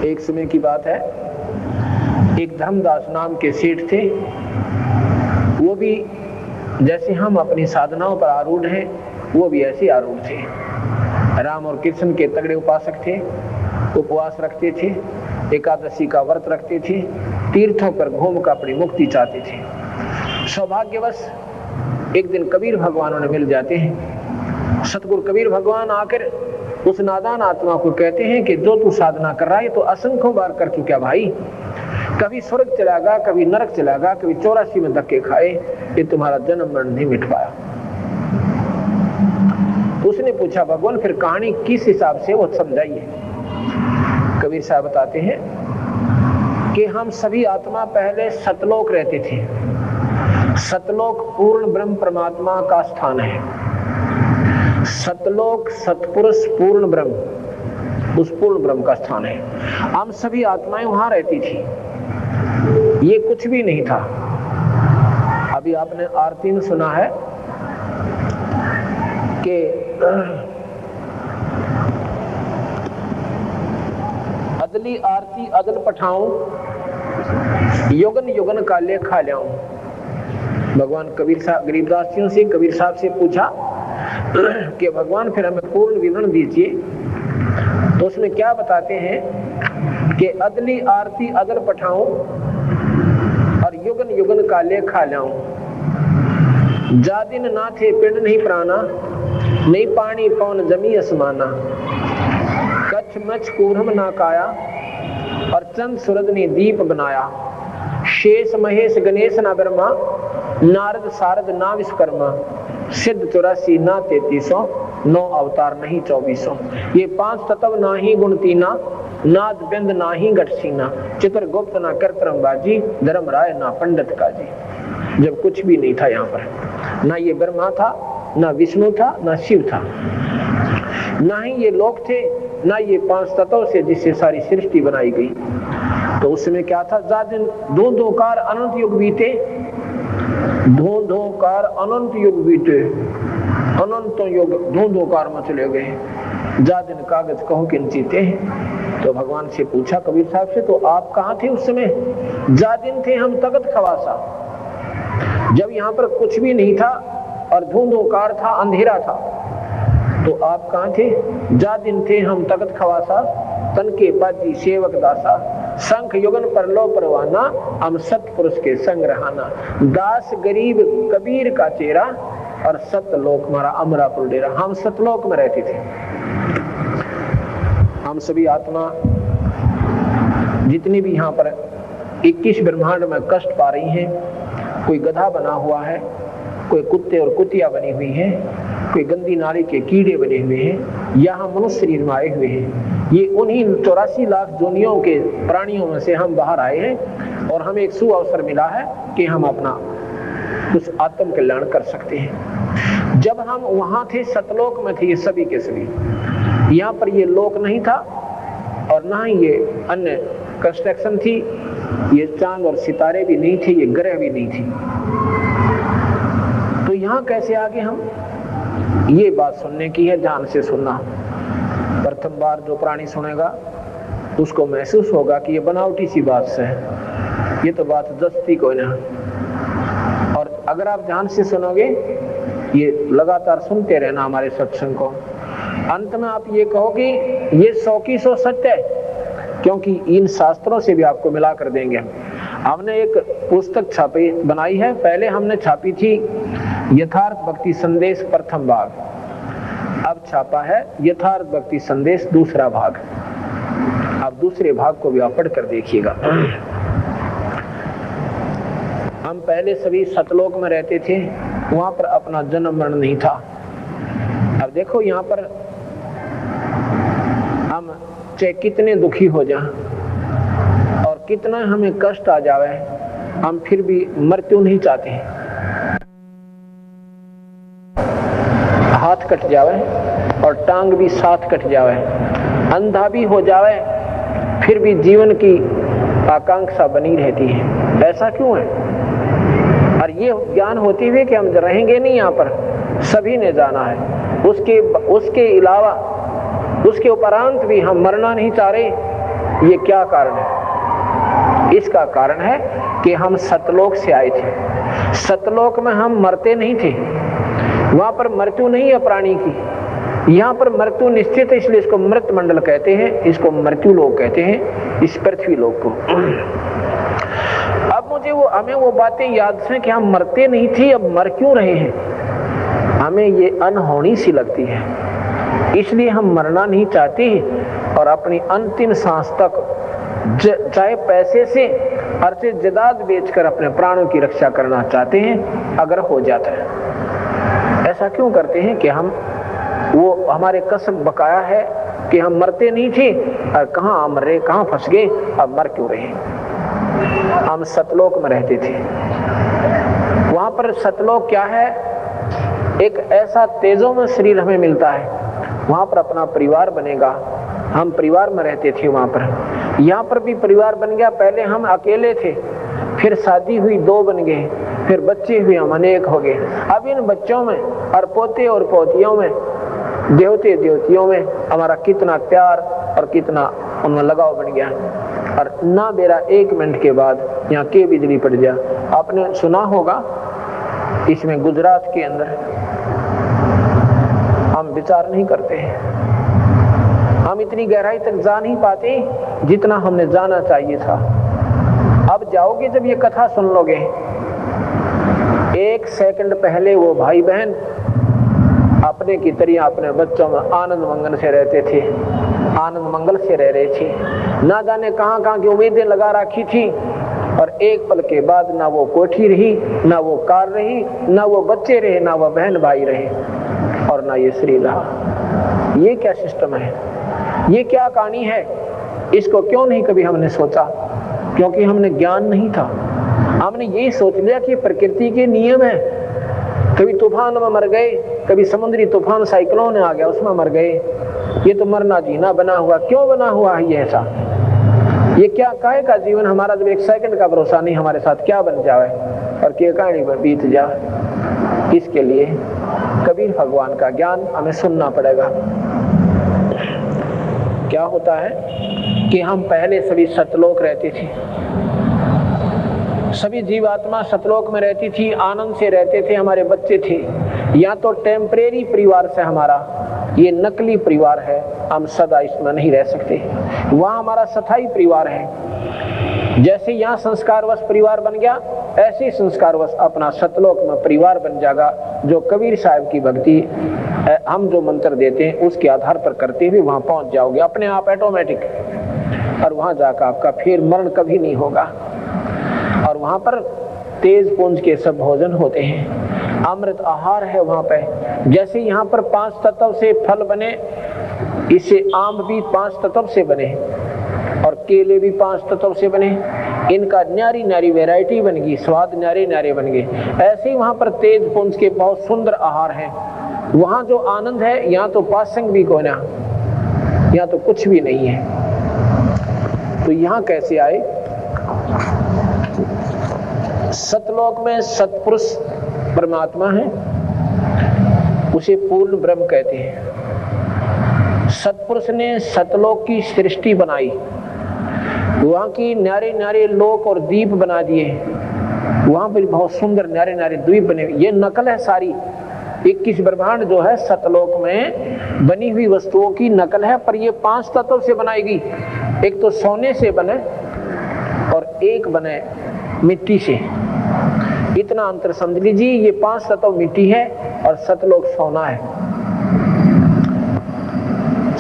एक समय की बात है, एक धर्मदास नाम के सेठ थे। वो भी जैसे हम अपनी साधनाओं पर आरूढ़ हैं, वो भी ऐसे आरूढ़ थे। राम और कृष्ण के तगड़े उपासक थे, उपवास रखते थे, एकादशी का व्रत रखते थे, तीर्थों पर घूम कर अपनी मुक्ति चाहते थे। सौभाग्यवश एक दिन कबीर भगवान उन्हें मिल जाते हैं। सतगुरु कबीर भगवान आकर उस नादान आत्मा को कहते हैं कि जो तू साधना कर रहा है तो असंख्यों बार कर चुका भाई, कभी स्वर्ग चला गया, कभी नरक चला गया, कभी 84 में धक्के खाए, ये तुम्हारा जन्म मरण नहीं मिट पाया। उसने पूछा भगवान फिर कहानी किस हिसाब से, वो समझाइए। कबीर साहब बताते हैं कि हम सभी आत्मा पहले सतलोक रहते थे। सतलोक पूर्ण ब्रह्म परमात्मा का स्थान है। सतलोक सतपुरुष पूर्ण ब्रह्म, उस पूर्ण ब्रह्म का स्थान है। हम सभी आत्माएं वहां रहती थी। ये कुछ भी नहीं था। अभी आपने आरती में सुना है कि अदली आरती अदल पठाऊं, युगन युगन काले खा लाऊं। भगवान कबीर साहब गरीबदासियों से कबीर साहब से पूछा कि भगवान फिर हमें पूर्ण विवरण दीजिए। तो उसमें क्या बताते हैं कि अदली आरती अदल पठाऊं और युगन युगन काले खा लाऊं। जा दिन ना थे पिंड नहीं प्राणा, नहीं पानी पौन जमी असमाना। कच्छ मच्छ कूरम ना काया और चंद सूरज ने दीप बनाया। शेष महेश गणेश ना ब्रह्मा, नारद सारद ना विश्वकर्मा। सिद्ध 84 ना 3300, 9 अवतार नहीं 2400। ये 5 तत्व ना ही गुण तीना, नाद बिंद ना ही गठसीना। चित्र गुप्त ना करतरम बाजी, धर्म राय ना पंडित काजी। जब कुछ भी नहीं था यहाँ पर, ना ये ब्रह्मा था, ना विष्णु था, ना शिव था, ना ही ये लोक थे, ना ये 5 तत्व से जिससे सारी सृष्टि बनाई गई। तो उसमें क्या था, जादिन धोकार अनंत युग बीते, धोकार अनंत युग बीते, अनंत युग धोकार में चले गए। जादिन कागज कहो किन चीते हैं। तो भगवान से पूछा कबीर साहब से, तो आप कहाँ थे उस समय? जादिन थे हम तगत खवासा, जब यहाँ पर कुछ भी नहीं था और धुंधोकार था, अंधेरा था। तो आप कहाँ थे? जा दिन थे हम तगत खवासा, तन के बाजी सेवक दासा। शंख युगन पर लो परवाना, हम सतपुरुष के संग रहाना। दास गरीब कबीर का चेहरा और सतलोक हमारा अमरापुर डेरा। हम सतलोक में रहते थे। हम सभी आत्मा जितनी भी यहाँ पर 21 ब्रह्मांड में कष्ट पा रही हैं, कोई गधा बना हुआ है, कोई कुत्ते और कुतिया बनी हुई है, कोई गंदी नाली के कीड़े बने हुए हैं, यहाँ मनुष्य शरीर में आए हुए हैं। ये उन्हीं 84 लाख जोनियों के प्राणियों में से हम बाहर आए हैं और हमें एक सुअवसर मिला है कि हम अपना कुछ आत्म कल्याण कर सकते हैं। जब हम वहां थे सतलोक में थे, ये सभी के सभी। यहाँ पर ये लोक नहीं था और ना ही ये अन्य कंस्ट्रक्शन थी, ये चांद और सितारे भी नहीं थे, ये ग्रह भी नहीं थी। तो यहाँ कैसे आगे हम? ये बात सुनने की है, ध्यान से सुनना। प्रथम बार जो प्राणी सुनेगा उसको महसूस होगा कि ये बनावटी सी बात से है, ये तो बात दस्ती कोई ना। और अगर आप ध्यान से सुनोगे, ये लगातार सुनते रहना हमारे सत्संग को, अंत में आप ये कहोगे ये 100 की 100 सत्य है, क्योंकि इन शास्त्रों से भी आपको मिला कर देंगे। हमने एक पुस्तक छापी बनाई है, पहले हमने छापी थी यथार्थ भक्ति संदेश प्रथम भाग, अब छापा है यथार्थ भक्ति संदेश दूसरा भाग। अब दूसरे भाग को भी आप पढ़ कर देखिएगा। हम पहले सभी सतलोक में रहते थे, वहां पर अपना जन्म मरण नहीं था। अब देखो यहाँ पर हम चाहे कितने दुखी हो जाएं और कितना हमें कष्ट आ जावे, हम फिर भी मृत्यु नहीं चाहते हैं। हाथ कट जावे और टांग भी साथ कट जावे, अंधा भी हो जावे, फिर भी जीवन की आकांक्षा बनी रहती है। ऐसा क्यों है? और ये ज्ञान होते हुए कि हम रहेंगे नहीं यहाँ पर, सभी ने जाना है। उसके अलावा उसके उपरांत भी हम मरना नहीं चाह रहे, ये क्या कारण है? इसका कारण है कि हम सतलोक से आए थे। सतलोक में हम मरते नहीं थे, वहां पर मृत्यु नहीं है प्राणी की। यहाँ पर मृत्यु निश्चित है, इसलिए इसको मृत मंडल कहते हैं, इसको मृत्यु लोक कहते हैं, इस पृथ्वी लोक को। अब मुझे हमें वो बातें याद हैं कि हम मरते नहीं थे, अब मर क्यों रहे हैं? हमें ये अनहोनी सी लगती है, इसलिए हम मरना नहीं चाहते और अपनी अंतिम सांस तक चाहे पैसे से अर्थे जदाद बेचकर अपने प्राणों की रक्षा करना चाहते हैं, अगर हो जाता है। ऐसा क्यों करते हैं कि हम वो हमारे कसब बकाया है कि हम मरते नहीं थे और कहाँ मर रहे, कहाँ फंस गए, अब मर क्यों रहे? हम सतलोक में रहते थे। वहां पर सतलोक क्या है? एक ऐसा तेजों में शरीर हमें मिलता है, वहां पर अपना परिवार बनेगा। हम परिवार में रहते थे वहां पर। यहाँ पर भी परिवार बन गया। पहले हम अकेले थे, फिर शादी हुई, 2 बन गए, फिर बच्चे हुए, हम अनेक हो गए। अब इन बच्चों में और पोते और पोतियों में, देवते देवतियों में हमारा कितना प्यार और कितना उनमें लगाव बन गया। और ना मेरा 1 मिनट के बाद यहाँ के बिजली पड़ जा। आपने सुना होगा, इसमें गुजरात के अंदर हम विचार नहीं करते हैं, हम इतनी गहराई तक जा नहीं पाते जितना हमने जाना चाहिए था। अब जाओगे जब ये कथा सुन लोगे, 1 सेकंड पहले वो भाई बहन अपने की तरह अपने बच्चों में आनंद मंगल से रहते थे, आनंद मंगल से रह रहे थे। ना जाने कहां कहां की उम्मीदें लगा रखी थी, और एक पल के बाद ना वो कोठी रही, ना वो कार रही, ना वो बच्चे रहे, ना वो बहन भाई रहे, और ना ये शरीर रहा। ये क्या सिस्टम है? ये क्या कहानी है? इसको क्यों नहीं कभी हमने सोचा? क्योंकि हमने ज्ञान नहीं था। हमने यही सोच लिया कि प्रकृति के नियम है। कभी तूफान में मर गए, कभी समुद्री तूफान साइक्लोन आ गया उसमें मर गए। ये तो मरना जीना बना हुआ। क्यों बना हुआ है ये ऐसा? ये क्या काहे का जीवन हमारा, जब 1 सेकंड का भरोसा नहीं हमारे साथ क्या बन जाए और क्या कहानी में बीत जाए। इसके लिए कबीर भगवान का ज्ञान हमें सुनना पड़ेगा। क्या होता है कि हम पहले सभी सतलोक रहते थे, सभी जीवात्मा सतलोक में रहती थी, आनंद से रहते थे, हमारे बच्चे थे। या तो टेम्परेरी परिवार से हमारा ये नकली परिवार है, हम सदा इसमें नहीं रह सकते। वहाँ हमारा स्थायी परिवार है। जैसे यहाँ संस्कारवश परिवार बन गया, ऐसे ही संस्कारवश अपना सतलोक में परिवार बन जाएगा। जो कबीर साहब की भक्ति हम जो मंत्र देते हैं उसके आधार पर करते हुए वहाँ पहुँच जाओगे अपने आप ऑटोमेटिक, और वहाँ जाकर आपका फिर मरण कभी नहीं होगा। और वहाँ पर तेज पुंज के सब भोजन होते हैं, अमृत आहार है वहाँ पे। जैसे यहाँ पर 5 तत्व से फल बने, इससे आम भी 5 तत्व से बने और केले भी 5 तत्व से बने। इनका न्यारी न्यारी वैरायटी बन गई, स्वाद न्यारे न्यारे बन गए। ऐसे ही वहाँ पर तेज पुंज के बहुत सुंदर आहार हैं। वहाँ जो आनंद है, यहाँ तो पासंग भी कोई ना, यहाँ तो कुछ भी नहीं है। तो यहाँ कैसे आए? सतलोक में सतपुरुष परमात्मा है, उसे पूर्ण ब्रह्म कहते हैं। सतपुरुष ने सतलोक की सृष्टि बनाई, वहाँ की न्यारे न्यारे लोक और द्वीप बना दिए। वहाँ पर बहुत सुंदर न्यारे न्यारे द्वीप बने। ये नकल है सारी, 21 ब्रह्मांड जो है सतलोक में बनी हुई वस्तुओं की नकल है, पर ये 5 तत्व से बनाएगी। एक तो सोने से बने और एक बने मिट्टी से। इतना अंतर समझ लीजिए, ये 5 तत्व मिट्टी है और सतलोक सोना है।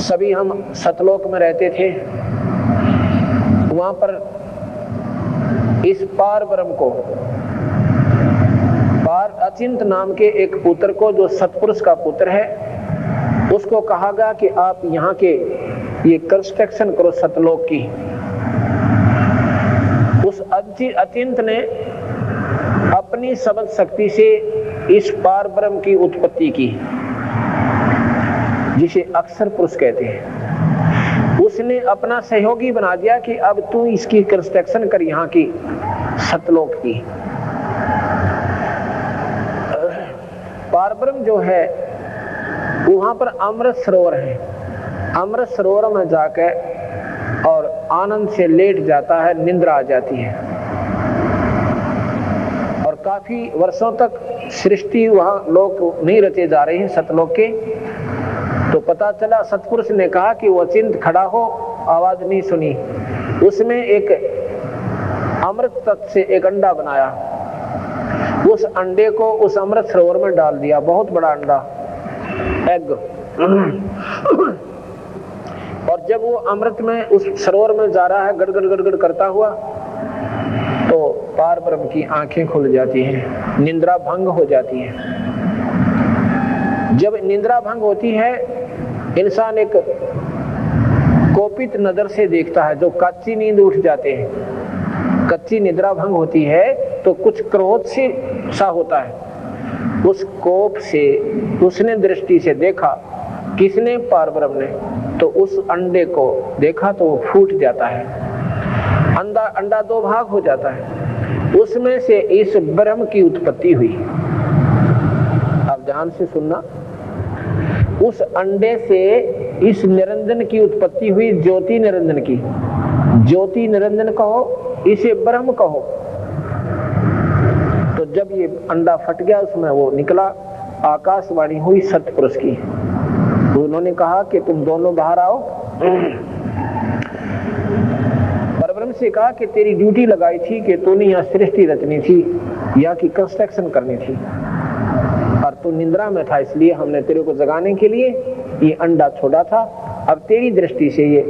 सभी हम सतलोक में रहते थे। वहां पर इस पार ब्रह्म को, पार अचिंत नाम के एक पुत्र को, जो सतपुरुष का पुत्र है, उसको कहा गया कि आप यहाँ के ये कंस्ट्रक्शन करो सतलोक की। उस अचिंत ने अपनी समझ शक्ति से इस पार ब्रह्म की उत्पत्ति की, जिसे अक्षर पुरुष कहते हैं। उसने अपना सहयोगी बना दिया कि अब तू इसकी कंस्ट्रक्शन कर, यहाँ की सतलोक की। पारब्रह्म जो है वहां पर अमृत सरोवर है। अमृत सरोवर में जाकर और आनंद से लेट जाता है, निद्रा आ जाती है। और काफी वर्षों तक सृष्टि वहां लोक नहीं रचे जा रहे हैं सतलोक के। तो पता चला, सतपुरुष ने कहा कि वो चिंत खड़ा हो, आवाज नहीं सुनी। उसमें एक अमृत तत्व से एक अंडा बनाया, उस अंडे को उस अमृत सरोवर में डाल दिया, बहुत बड़ा अंडा, एग। और जब वो अमृत में उस सरोवर में जा रहा है गड़गड़ गड़गड़ करता हुआ, तो पार ब्रह्म की आंखें खुल जाती हैं, निद्रा भंग हो जाती है। जब निद्रा भंग होती है, इंसान एक कोपित नजर से देखता है। जो कच्ची नींद उठ जाते हैं, कच्ची निद्रा भंग होती है तो कुछ क्रोध से सा होता है, उस कोप से उसने दृष्टि से देखा, किसने? पार ब्रह्म ने। तो उस अंडे को देखा तो वो फूट जाता है, अंडा दो भाग हो जाता है, उसमें से इस ब्रह्म की उत्पत्ति हुई। अब ध्यान से सुनना, उस अंडे से इस निरंजन की उत्पत्ति हुई, ज्योति निरंजन की। ज्योति निरंजन कहो, इसे ब्रह्म कहो। तो जब ये अंडा फट गया, उसमें वो निकला, आकाशवाणी हुई सतपुरुष की। उन्होंने कहा कि तुम दोनों बाहर आओ। परब्रह्म से कहा कि तेरी ड्यूटी लगाई थी कि तूने यहाँ सृष्टि रचनी थी, यहाँ की कंस्ट्रक्शन करनी थी, और तू निद्रा में था, इसलिए हमने तेरे को जगाने के लिए ये अंडा छोड़ा था। अब तेरी दृष्टि से ये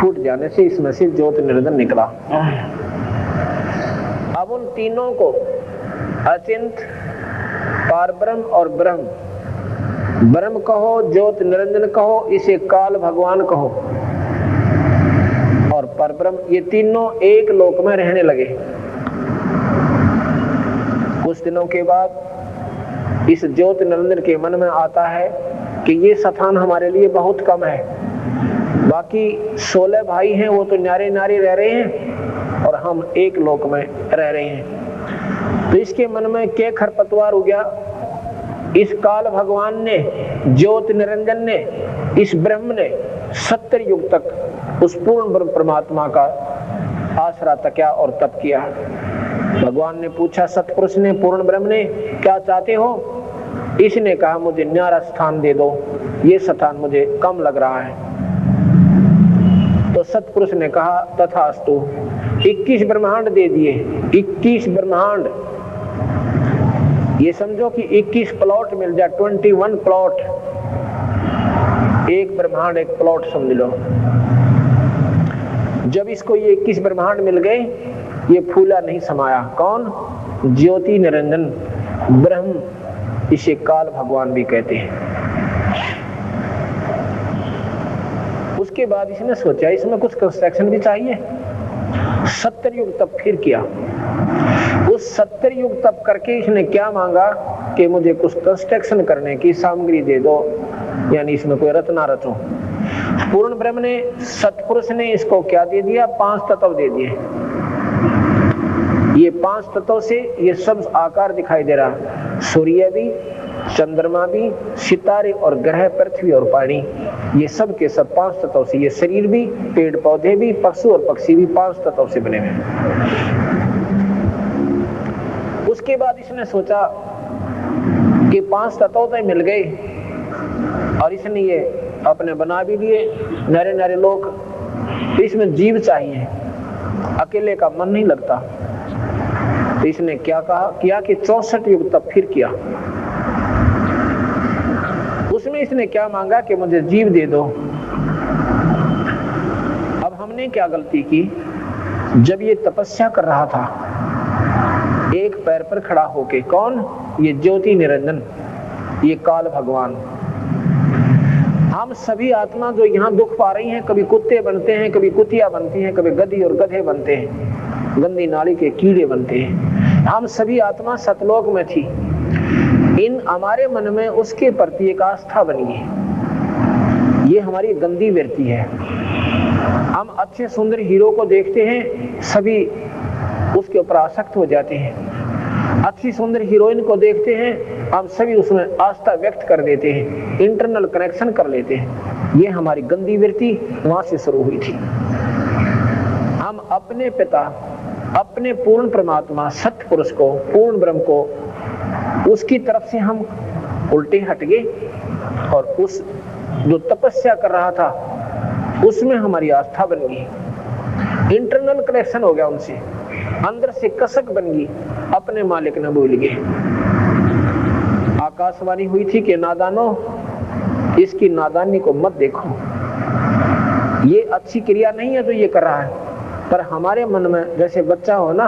फूट जाने से इसमें से ज्योति निरंजन निकला। अब उन तीनों को, अचिंत, पारब्रह्म और ब्रह्म, ब्रह्म कहो, ज्योति निरंजन कहो, इसे काल भगवान कहो, और परब्रह्म, ये तीनों एक लोक में रहने लगे। कुछ दिनों के बाद इस ज्योति निरंजन के मन में आता है कि ये स्थान हमारे लिए बहुत कम है, बाकी 16 भाई हैं, वो तो न्यारे न्यारे रह रहे हैं और हम एक लोक में रह रहे हैं। तो इसके मन में क्या खरपतवार हो गया। इस काल भगवान ने, ज्योति निरंजन ने, इस ब्रह्म ने 70 युग तक उस पूर्ण ब्रह्म परमात्मा का आसरा तकिया और तप किया। भगवान ने पूछा सतपुरुष ने, पूर्ण ब्रह्म ने, क्या चाहते हो? इसने कहा मुझे न्यारा स्थान दे दो, ये स्थान मुझे कम लग रहा है। तो सतपुरुष ने कहा तथास्तु। 21 ब्रह्मांड दे दिए, 21 ब्रह्मांड। ये समझो कि 21 प्लॉट मिल जाए, 21 प्लॉट, एक ब्रह्मांड एक प्लॉट समझ लो। जब इसको ये 21 ब्रह्मांड मिल गए, ये फूला नहीं समाया। कौन? ज्योति निरंजन ब्रह्म, इसे काल भगवान भी कहते हैं। उसके बाद इसने सोचा इसमें कुछ कंस्ट्रक्शन भी चाहिए। 70 युग तप फिर किया। उस 70 युग तप करके इसने क्या मांगा कि मुझे कुछ कंस्ट्रक्शन करने की सामग्री दे दो, यानी इसमें कोई रचना रचो। पूर्ण ब्रह्म ने, सतपुरुष ने इसको क्या दे दिया? 5 तत्व दे दिए। ये 5 तत्वों से ये सब आकार दिखाई दे रहा, सूर्य भी, चंद्रमा भी, सितारे और ग्रह, पृथ्वी और पानी, ये सब के सब 5 तत्वों से। ये शरीर भी, पेड़ पौधे भी, पशु और पक्षी भी 5 तत्वों से बने हुए। उसके बाद इसने सोचा कि 5 तत्व तो मिल गए, और इसने ये अपने बना भी लिए नरे नरे लोग। तो इसमें जीव चाहिए, अकेले का मन नहीं लगता। तो इसने क्या किया कि 64 युग तप फिर किया। उसमें इसने क्या मांगा कि मुझे जीव दे दो। अब हमने क्या गलती की, जब ये तपस्या कर रहा था एक पैर पर खड़ा होके, कौन? ये ज्योति निरंजन, ये काल भगवान। हम सभी आत्मा जो यहाँ दुख पा रही हैं, कभी कुत्ते बनते हैं, कभी कुतिया बनती हैं, कभी गधी और गधे बनते हैं, गंदी नाली के कीड़े बनते हैं। हम सभी आत्मा सतलोक में थी। इन हमारे मन में उसके प्रति एक आस्था बनी है, ये हमारी गंदी वृत्ति है। हम अच्छे सुंदर हीरो को देखते हैं, सभी उसके ऊपर आसक्त हो जाते हैं। अच्छी सुंदर हीरोइन को देखते हैं, हम सभी उसमें आस्था व्यक्त कर देते हैं, इंटरनल कनेक्शन कर लेते हैं। ये हमारी गंदी वृत्ति वहां से शुरू हुई थी। हम अपने पिता, अपने पूर्ण परमात्मा सत्य पुरुष को, पूर्ण ब्रह्म को, उसकी तरफ से हम उल्टे हट गए और उस जो तपस्या कर रहा था उसमें हमारी आस्था बन गई। इंटरनल कनेक्शन हो गया उनसे, अंदर से कसक बन गई, अपने मालिक न भूल गए। आकाशवाणी हुई थी कि नादानो, इसकी नादानी को मत देखो, ये अच्छी क्रिया नहीं है जो ये कर रहा है। पर हमारे मन में जैसे बच्चा हो ना,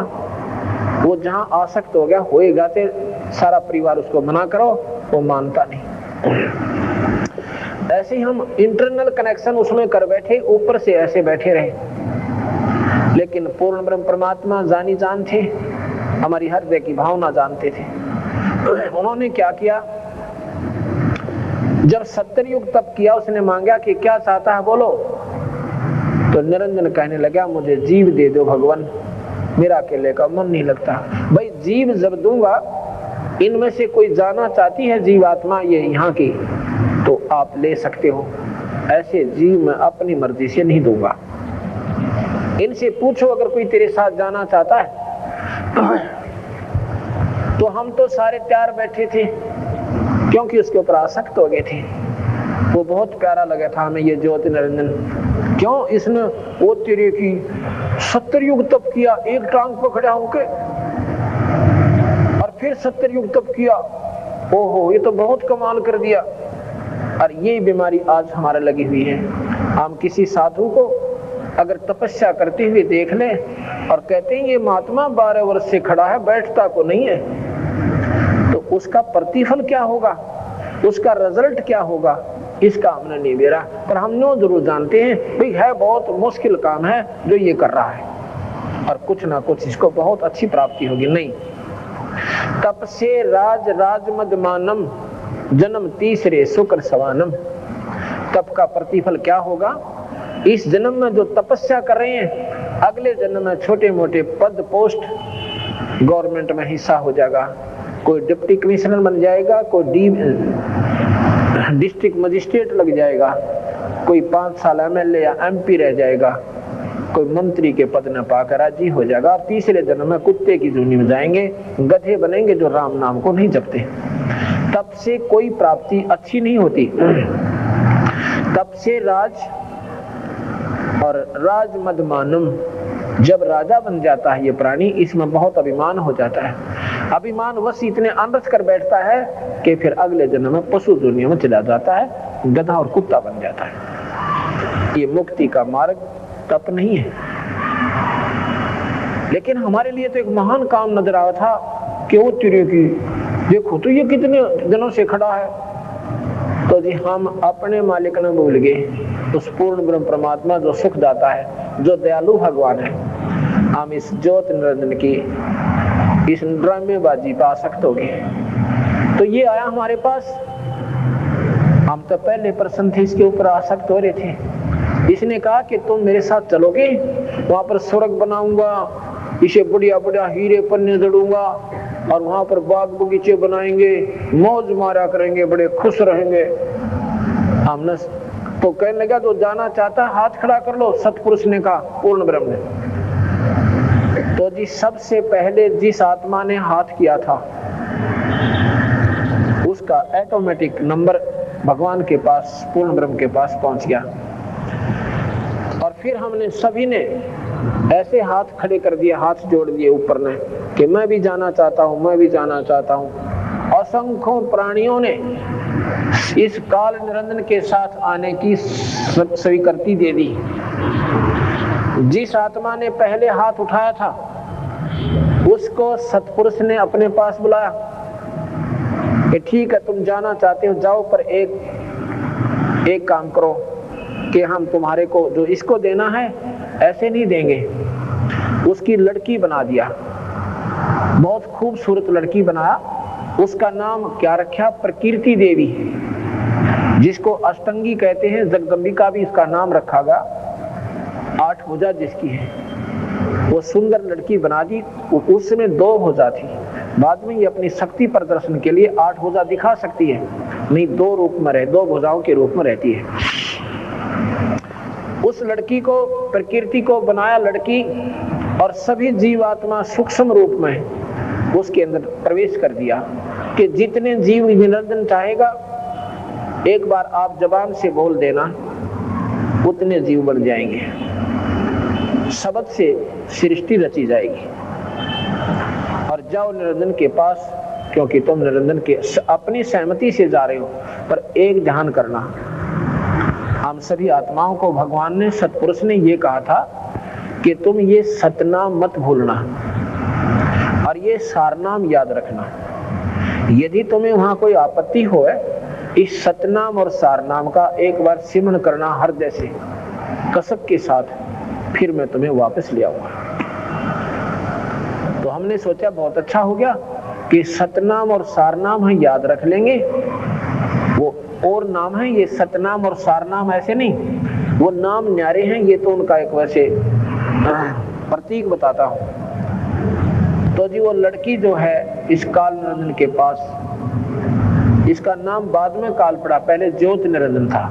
वो जहां आसक्त हो गया, होएगा तो सारा परिवार उसको मना करो, वो मानता नहीं। ऐसे ही हम इंटरनल कनेक्शन उसमें कर बैठे, ऊपर से ऐसे बैठे रहे। लेकिन पूर्ण ब्रह्म परमात्मा जानी जान थे, हमारी हृदय की भावना जानते थे। उन्होंने क्या किया, जब 70 युग तप किया, उसने मांगा कि क्या चाहता है बोलो। तो निरंजन कहने लगा, मुझे जीव दे दो भगवान, मेरा अकेले का मन नहीं लगता। भाई जीव जब दूंगा, इनमें से कोई जाना चाहती है जीवात्मा ये यहाँ की, तो आप ले सकते हो। ऐसे जीव मैं अपनी मर्जी से नहीं दूंगा। इनसे पूछो अगर कोई तेरे साथ जाना चाहता है। तो हम तो सारे तैयार बैठे थे, क्योंकि उसके ऊपर आसक्त हो गए थे। वो बहुत प्यारा लगा था हमें ये ज्योति निरंजन। क्यों इसने वो तेरे की 70 युग तप किया, एक टांग पर खड़ा होके, और फिर 70 युग तप किया। ओहो, ये तो बहुत कमाल कर दिया। और ये बीमारी आज हमारे लगी हुई है। हम किसी साधु को अगर तपस्या करते हुए देख लें और कहते हैं ये महात्मा 12 वर्ष से खड़ा है, बैठता को नहीं है, तो उसका प्रतिफल क्या होगा, उसका रिजल्ट क्या होगा, इसका हमने नहीं दे रहा। पर हम नो जरूर जानते हैं भाई है बहुत मुश्किल काम है जो ये कर रहा है, और कुछ ना कुछ इसको बहुत अच्छी प्राप्ति होगी। नहीं, तप से राज राजमदमानम, जन्म तीसरे शुक्र सवानम। तप का प्रतिफल क्या होगा, इस जन्म में जो तपस्या कर रहे हैं, अगले जन्म में छोटे मोटे पद पोस्ट गवर्नमेंट में हिस्सा हो जाएगा। कोई डिप्टी कमिश्नर बन जाएगा, कोई डिस्ट्रिक्ट मजिस्ट्रेट लग जाएगा, कोई 5 साल एमएलए या एमपी रह जाएगा, कोई मंत्री के पद न पाकर राजी हो जाएगा। और तीसरे जन्म में कुत्ते की जूनी में जाएंगे, गधे बनेंगे जो राम नाम को नहीं जपते। तब से कोई प्राप्ति अच्छी नहीं होती। तब से राज और राजमदमानम, जब राजा बन जाता है ये प्राणी, इसमें बहुत अभिमान हो जाता है। अभिमान वश इतने अनरथ कर बैठता है कि फिर अगले जन्म में पशु दुनिया में चला जाता है, गधा और कुत्ता बन जाता है। ये मुक्ति का मार्ग तप नहीं है। लेकिन हमारे लिए तो एक महान काम नजर आया था कि वो तेरे की देखो तो ये कितने दिनों से खड़ा है। तो जी हम अपने मालिक न भूल गए, उस पूर्ण ब्रह्म परमात्मा जो सुख दाता है, जो दयालु भगवान है। हम इस ज्योति निरंजन की इस ड्रामेबाजी पर आसक्त हो गए। तो ये आया हमारे पास, हम तो पहले प्रसन्न थे, इसके ऊपर आसक्त हो रहे थे। इसने कहा कि तुम मेरे साथ चलोगे, वहां पर स्वर्ग बनाऊंगा, इसे बढ़िया बढ़िया हीरे पन्ने जड़ूंगा, और वहां पर बाग बगीचे बनाएंगे, मौज मारा करेंगे, बड़े खुश रहेंगे। हमने तो कहने लगा जो जाना चाहता हाथ खड़ा कर लो, सतपुरुष ने कहा, पूर्ण ब्रह्म ने। तो जी सबसे पहले जिस आत्मा ने हाथ किया था उसका ऑटोमेटिक नंबर भगवान के पास, पूर्ण ब्रह्म के पास पहुंच गया। और फिर हमने सभी ने ऐसे हाथ खड़े कर दिए, हाथ जोड़ दिए ऊपर ने कि मैं भी जाना चाहता हूं, मैं भी जाना चाहता हूं। असंख्यों प्राणियों ने इस काल निरंजन के साथ आने की स्वीकृति दे दी। जिस आत्मा ने पहले हाथ उठाया था उसको सतपुरुष ने अपने पास बुलाया कि ठीक है तुम जाना चाहते हो जाओ, पर एक काम करो कि हम तुम्हारे को जो इसको देना है ऐसे नहीं देंगे। उसकी लड़की बना दिया, बहुत खूबसूरत लड़की बनाया। उसका नाम क्या रखा, प्रकृति देवी, जिसको अष्टंगी कहते हैं। जगदम्बिका भी इसका नाम रखा गया, 8 भुजा जिसकी है। वो सुंदर लड़की बना दी। उसमें 2 भुजा थी, बाद में ये अपनी शक्ति प्रदर्शन के लिए 8 भुजा दिखा सकती है, नहीं 2 रूप में रहे, 2 भुजाओं के रूप में रहती है। उस लड़की को, प्रकृति को बनाया लड़की, और सभी जीवात्मा सूक्ष्म रूप में उसके अंदर प्रवेश कर दिया कि जितने जीव निरंजन चाहेगा एक बार आप जबान से बोल देना, उतने जीव बन जाएंगे। शब्द से सृष्टि रची जाएगी। और जाओ निरंजन के पास, क्योंकि तुम निरंजन के अपनी सहमति से जा रहे हो, पर एक ध्यान करना, हम सभी आत्माओं को भगवान ने, सतपुरुष ने ये कहा था कि तुम ये सतनाम मत भूलना और ये सारनाम याद रखना। यदि तुम्हें वहां कोई आपत्ति हो, इस सतनाम और सारनाम का एक बार सिमरण करना हृदय से कसक के साथ, फिर मैं तुम्हें वापस ले आऊंगा। तो हमने सोचा बहुत अच्छा हो गया कि सतनाम और सारनाम है, याद रख लेंगे। वो और नाम है, ये सतनाम और सारनाम ऐसे नहीं, वो नाम न्यारे हैं, ये तो उनका एक वैसे प्रतीक बताता हूं। तो जी वो लड़की जो है इस काल निरंजन के पास, इसका नाम बाद में काल पड़ा, पहले ज्योति निरंजन था।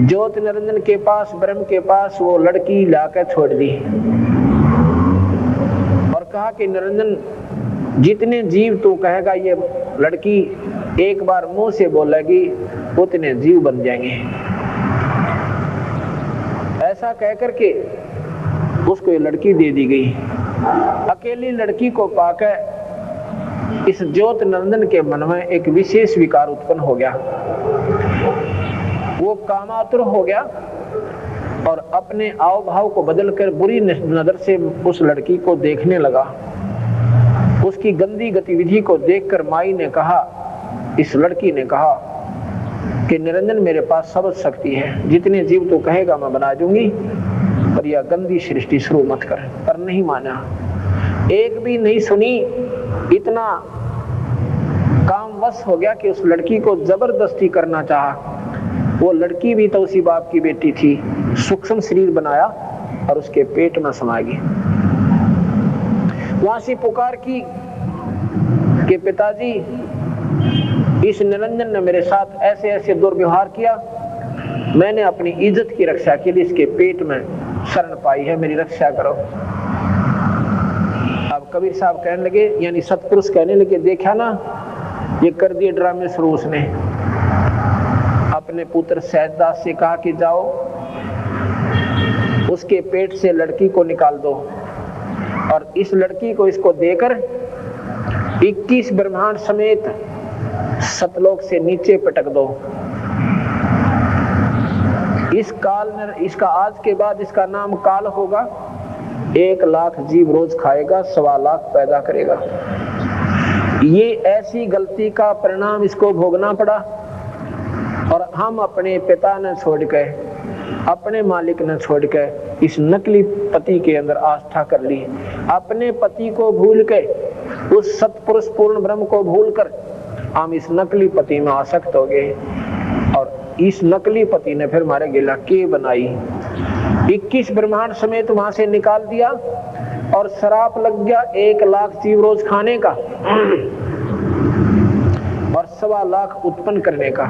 ज्योति निरंजन के पास, ब्रह्म के पास वो लड़की लाकर छोड़ दी और कहा कि निरंजन, जितने जीव तू कहेगा ये लड़की एक बार मुंह से बोलेगी, उतने जीव बन जाएंगे। ऐसा कह करके उसको ये लड़की दे दी गई। अकेली लड़की को पाकर इस ज्योति निरंजन के मन में एक विशेष विकार उत्पन्न हो गया। वो कामातुर हो गया और अपने आव भाव को बदलकर बुरी नजर से उस लड़की को देखने लगा। उसकी गंदी गतिविधि को देखकर माई ने कहा, इस लड़की ने कहा कि निरंजन मेरे पास सब शक्ति है, जितने जीव तो कहेगा मैं बना दूंगी, पर यह गंदी सृष्टि शुरू मत कर। पर नहीं माना, एक भी नहीं सुनी। इतना कामवश हो गया कि उस लड़की को जबरदस्ती करना चाहा। वो लड़की भी तो उसी बाप की बेटी थी, सूक्ष्म शरीर बनाया और उसके पेट में समा गई। वहां से पुकार की कि पिताजी, इस निरंजन ने मेरे साथ ऐसे ऐसे दुर्व्यवहार किया, मैंने अपनी इज्जत की रक्षा के लिए इसके पेट में शरण पाई है, मेरी रक्षा करो। अब कबीर साहब कहने लगे, यानी सतपुरुष कहने लगे, देखा ना ये कर दिए ड्रामे शुरू। उसने अपने पुत्र सहजदास से कहा कि जाओ उसके पेट से लड़की को निकाल दो और इस लड़की को इसको देकर 21 ब्रह्मांड समेत सतलोक से नीचे पटक दो। इस काल में, इसका आज के बाद इसका नाम काल होगा। 1 लाख जीव रोज खाएगा, 1.25 लाख पैदा करेगा। ये ऐसी गलती का परिणाम इसको भोगना पड़ा और हम अपने पिता ने छोड़ के, अपने मालिक ने छोड़ के इस नकली पति के अंदर आस्था कर ली। अपने पति को भूल के, उस सतपुरुष पूर्ण ब्रह्म को भूलकर हम इस नकली पति में आसक्त हो गए और इस नकली पति ने फिर हमारे गिला के बनाई। 21 ब्रह्मांड समेत वहां से निकाल दिया और शराप लग गया 1 लाख जीव रोज खाने का और 1.25 लाख उत्पन्न करने का।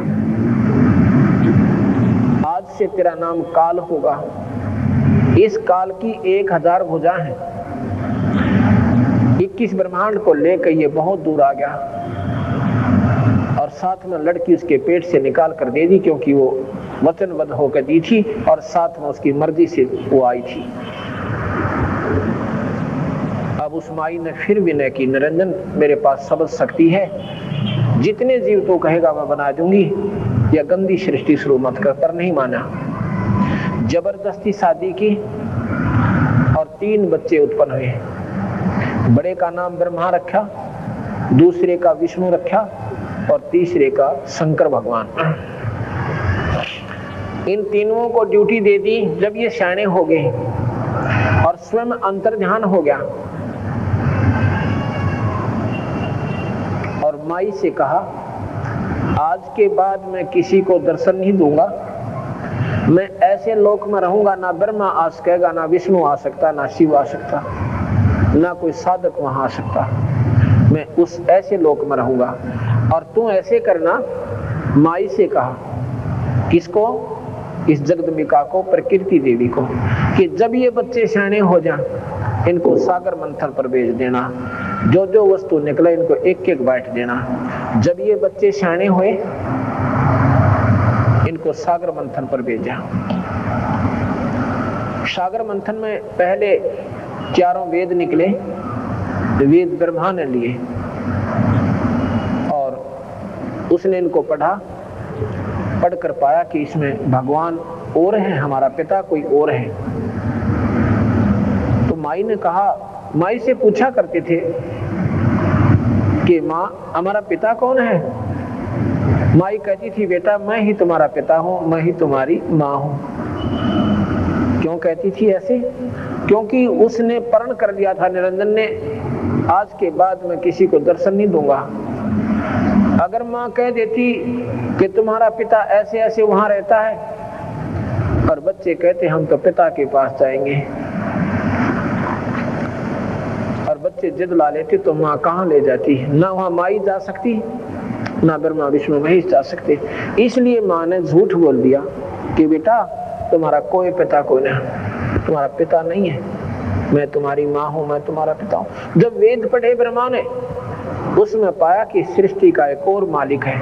आज से तेरा नाम काल होगा। इस काल की 1000 भुजा है। 21 ब्रह्मांड को लेकर ये बहुत दूर आ गया और साथ में लड़की उसके पेट से निकाल कर दे दी, क्योंकि वो वचनबद्ध होकर दी थी और साथ में उसकी मर्जी से वो आई थी। अब उस माई ने फिर विनय की, निरंजन मेरे पास सब शक्ति है, जितने जीव तो कहेगा मैं बना दूंगी, या गंदी सृष्टि शुरू मत कर। पर नहीं माना, जबरदस्ती शादी की और 3 बच्चे उत्पन्न हुए। बड़े का नाम ब्रह्मा रखा, दूसरे का विष्णु रखा और तीसरे का शंकर भगवान। इन तीनों को ड्यूटी दे दी। जब ये सियाने हो गए और स्वयं अंतर्ध्यान हो गया और माई से कहा, आज के बाद मैं किसी को दर्शन नहीं दूंगा, मैं ऐसे लोक में रहूंगा, ना ब्रह्मा आ सकेगा, ना विष्णु आ सकता, ना शिव आ सकता, ना कोई साधक वहां आ सकता। मैं उस ऐसे लोक में रहूंगा और तू ऐसे करना। माई से कहा, किसको? इस जगदम्बिका को, प्रकृति देवी को, कि जब ये बच्चे सियाने हो जाएं इनको सागर मंथन पर भेज देना, जो जो वस्तु निकले इनको एक एक बांट देना। जब ये बच्चे सियाने हुए इनको सागर मंथन पर भेजा। सागर मंथन में पहले चारों वेद निकले, वेद ब्रह्मा ने लिए और उसने इनको पढ़ा, पढ़कर पाया कि इसमें भगवान और है, हमारा पिता कोई और है। तो माई ने कहा, माई से पूछा करते थे कि माँ हमारा पिता कौन है? माई कहती थी बेटा मैं ही तुम्हारा पिता हूं, मैं ही तुम्हारी माँ हूं। क्यों कहती थी ऐसे? क्योंकि उसने प्रण कर लिया था निरंजन ने, आज के बाद मैं किसी को दर्शन नहीं दूंगा। अगर माँ कह देती कि तुम्हारा पिता ऐसे ऐसे वहां रहता है और बच्चे कहते हम तो पिता के पास जाएंगे, और बच्चे जिद ला लेते तो माँ कहाँ ले जाती? ना वहां माई जा सकती, ना ब्रह्मा विष्णु महेश जा सकते। इसलिए माँ ने झूठ बोल दिया कि बेटा तुम्हारा कोई पिता कोई नहीं, तुम्हारा पिता नहीं है, मैं तुम्हारी माँ हूं, मैं तुम्हारा पिता हूं। जब वेद पढ़े ब्रह्मा ने, उसमें पाया कि सृष्टि का एक और मालिक है,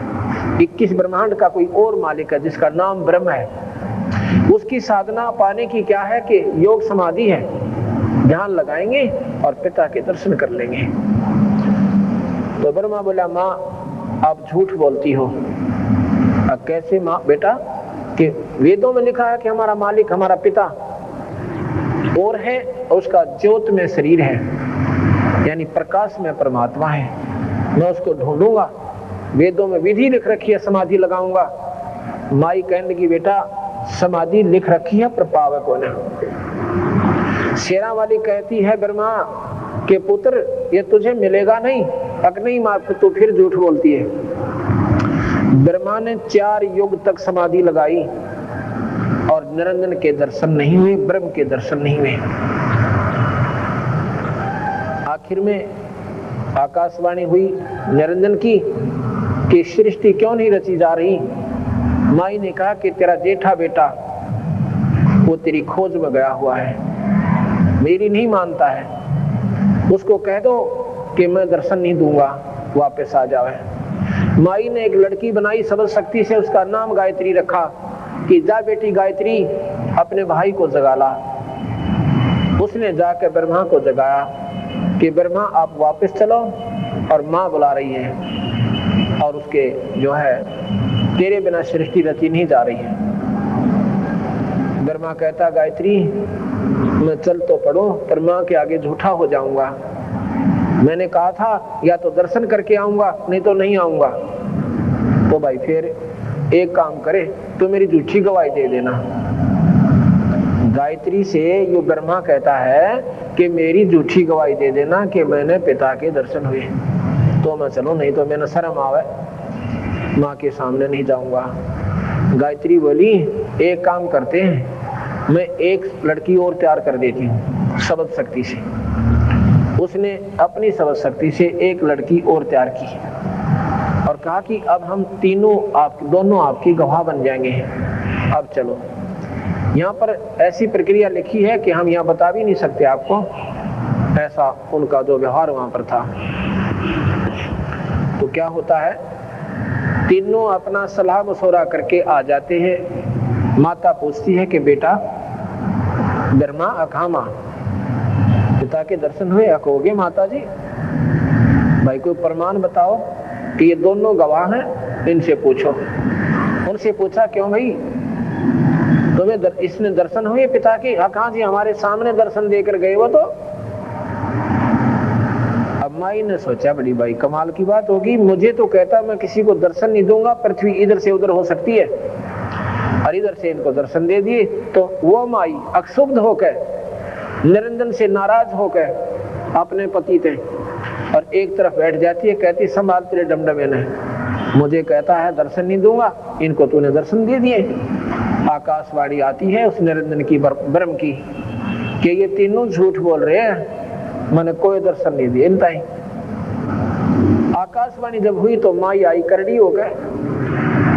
21 ब्रह्मांड का कोई और मालिक है जिसका नाम ब्रह्म है। उसकी साधना पाने की क्या है कि योग समाधि है, ध्यान लगाएंगे और पिता के दर्शन कर लेंगे। तो ब्रह्मा बोला माँ आप झूठ बोलती हो। अब कैसे माँ? बेटा कि वेदों में लिखा है कि हमारा मालिक हमारा पिता और है, और उसका ज्योत में शरीर है, यानी प्रकाश में परमात्मा है। मैं उसको ढूंढूंगा, वेदों में विधि लिख रखी है, समाधि लगाऊंगा। माई कहने लगी बेटा समाधि लिख रखी है पर पावे को नहीं। शेरा वाली कहती है ब्रह्मा के पुत्र ये तुझे मिलेगा नहीं। अगर नहीं माँ तो फिर झूठ बोलती है। ब्रह्मा ने 4 युग तक समाधि लगाई और निरंजन के दर्शन नहीं हुए, ब्रह्म के दर्शन नहीं हुए। आखिर में आकाशवाणी हुई निरंजन की कि सृष्टि क्यों नहीं रची जा रही। माई ने कहा कि तेरा जेठा बेटा वो तेरी खोज में गया हुआ है, मेरी नहीं मानता है, उसको कह दो कि मैं दर्शन नहीं दूंगा, वापस आ जावे। माई ने एक लड़की बनाई सबल शक्ति से, उसका नाम गायत्री रखा कि जा बेटी गायत्री अपने भाई को जगा ला। उसने जाकर ब्रह्मा को जगाया कि ब्रह्मा आप वापस चलो और माँ बुला रही है और उसके जो है तेरे बिना सृष्टि रची नहीं जा रही है। ब्रह्मा कहता गायत्री मैं चल तो पड़ो पर माँ के आगे झूठा हो जाऊंगा। मैंने कहा था या तो दर्शन करके आऊंगा नहीं तो नहीं आऊंगा। तो भाई फिर एक काम करे, तो मेरी झूठी गवाही दे देना। गायत्री से यो ब्रह्मा कहता है कि मेरी झूठी गवाही दे देना कि मैंने पिता के दर्शन हुए, तो मैं चलूं, नहीं तो मैंने शर्म आवे, माँ के सामने नहीं जाऊंगा। गायत्री बोली एक काम करते हैं, मैं एक लड़की और तैयार कर देती हूँ शब्द शक्ति से। उसने अपनी शब्द शक्ति से एक लड़की और तैयार की और कहा कि अब हम दोनों आपकी गवाह बन जाएंगे। अब चलो। यहाँ पर ऐसी प्रक्रिया लिखी है कि हम यहाँ बता भी नहीं सकते आपको, ऐसा उनका जो व्यवहार वहां पर था। तो क्या होता है, तीनों अपना सलाह मशवरा करके आ जाते हैं। माता पूछती है कि बेटा ब्रह्मा अखामा पिता के दर्शन हुए? कहोगे माता जी भाई कोई प्रमाण बताओ कि ये दोनों गवाह हैं, इनसे पूछो। उनसे पूछा क्यों भाई तुम्हें इसने दर्शन हुए पिता के? कहाँ जी हमारे सामने दर्शन देकर गए वो तो। अब माई ने सोचा बड़ी भाई कमाल की बात होगी, मुझे तो कहता मैं किसी को दर्शन नहीं दूंगा, पृथ्वी इधर से उधर हो सकती है और इधर से इनको दर्शन दे दिए। तो वो माई अक्षुब्ध होकर निरंजन से नाराज होकर अपने पति थे और एक तरफ बैठ जाती है, कहती संभाल तेरे डमडमे ने, मुझे कहता है दर्शन नहीं दूंगा, इनको तूने दर्शन दे दिए। आकाशवाणी आती है उस निरंजन की ब्रह्म की कि ये तीनों झूठ बोल रहे हैं, मैंने कोई दर्शन नहीं दिए इनता ही। आकाशवाणी जब हुई तो माई आई करड़ी हो गए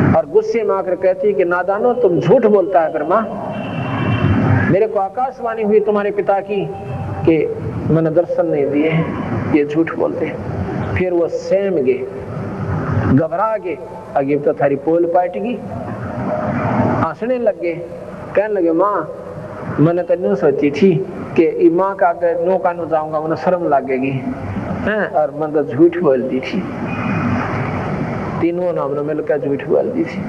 और गुस्से में आकर कहती कि नादानो, तुम झूठ बोलता है ब्रह्मा। मेरे को आकाशवाणी हुई तुम्हारे पिता की कि मैंने दर्शन नहीं दिए, ये झूठ बोलते हैं। फिर वो सहम गए, घबरा गए, आगे तो थारी पोल पाटेगी, हंसने लग गए, कहने लगे माँ मैंने तो न्यू सोची थी कि माँ का अगर नो का नो जाऊंगा मैंने शर्म लगेगी, और मैं तो झूठ बोल दी थी। तीनों नाम ने मिलकर झूठ बोल दी थी।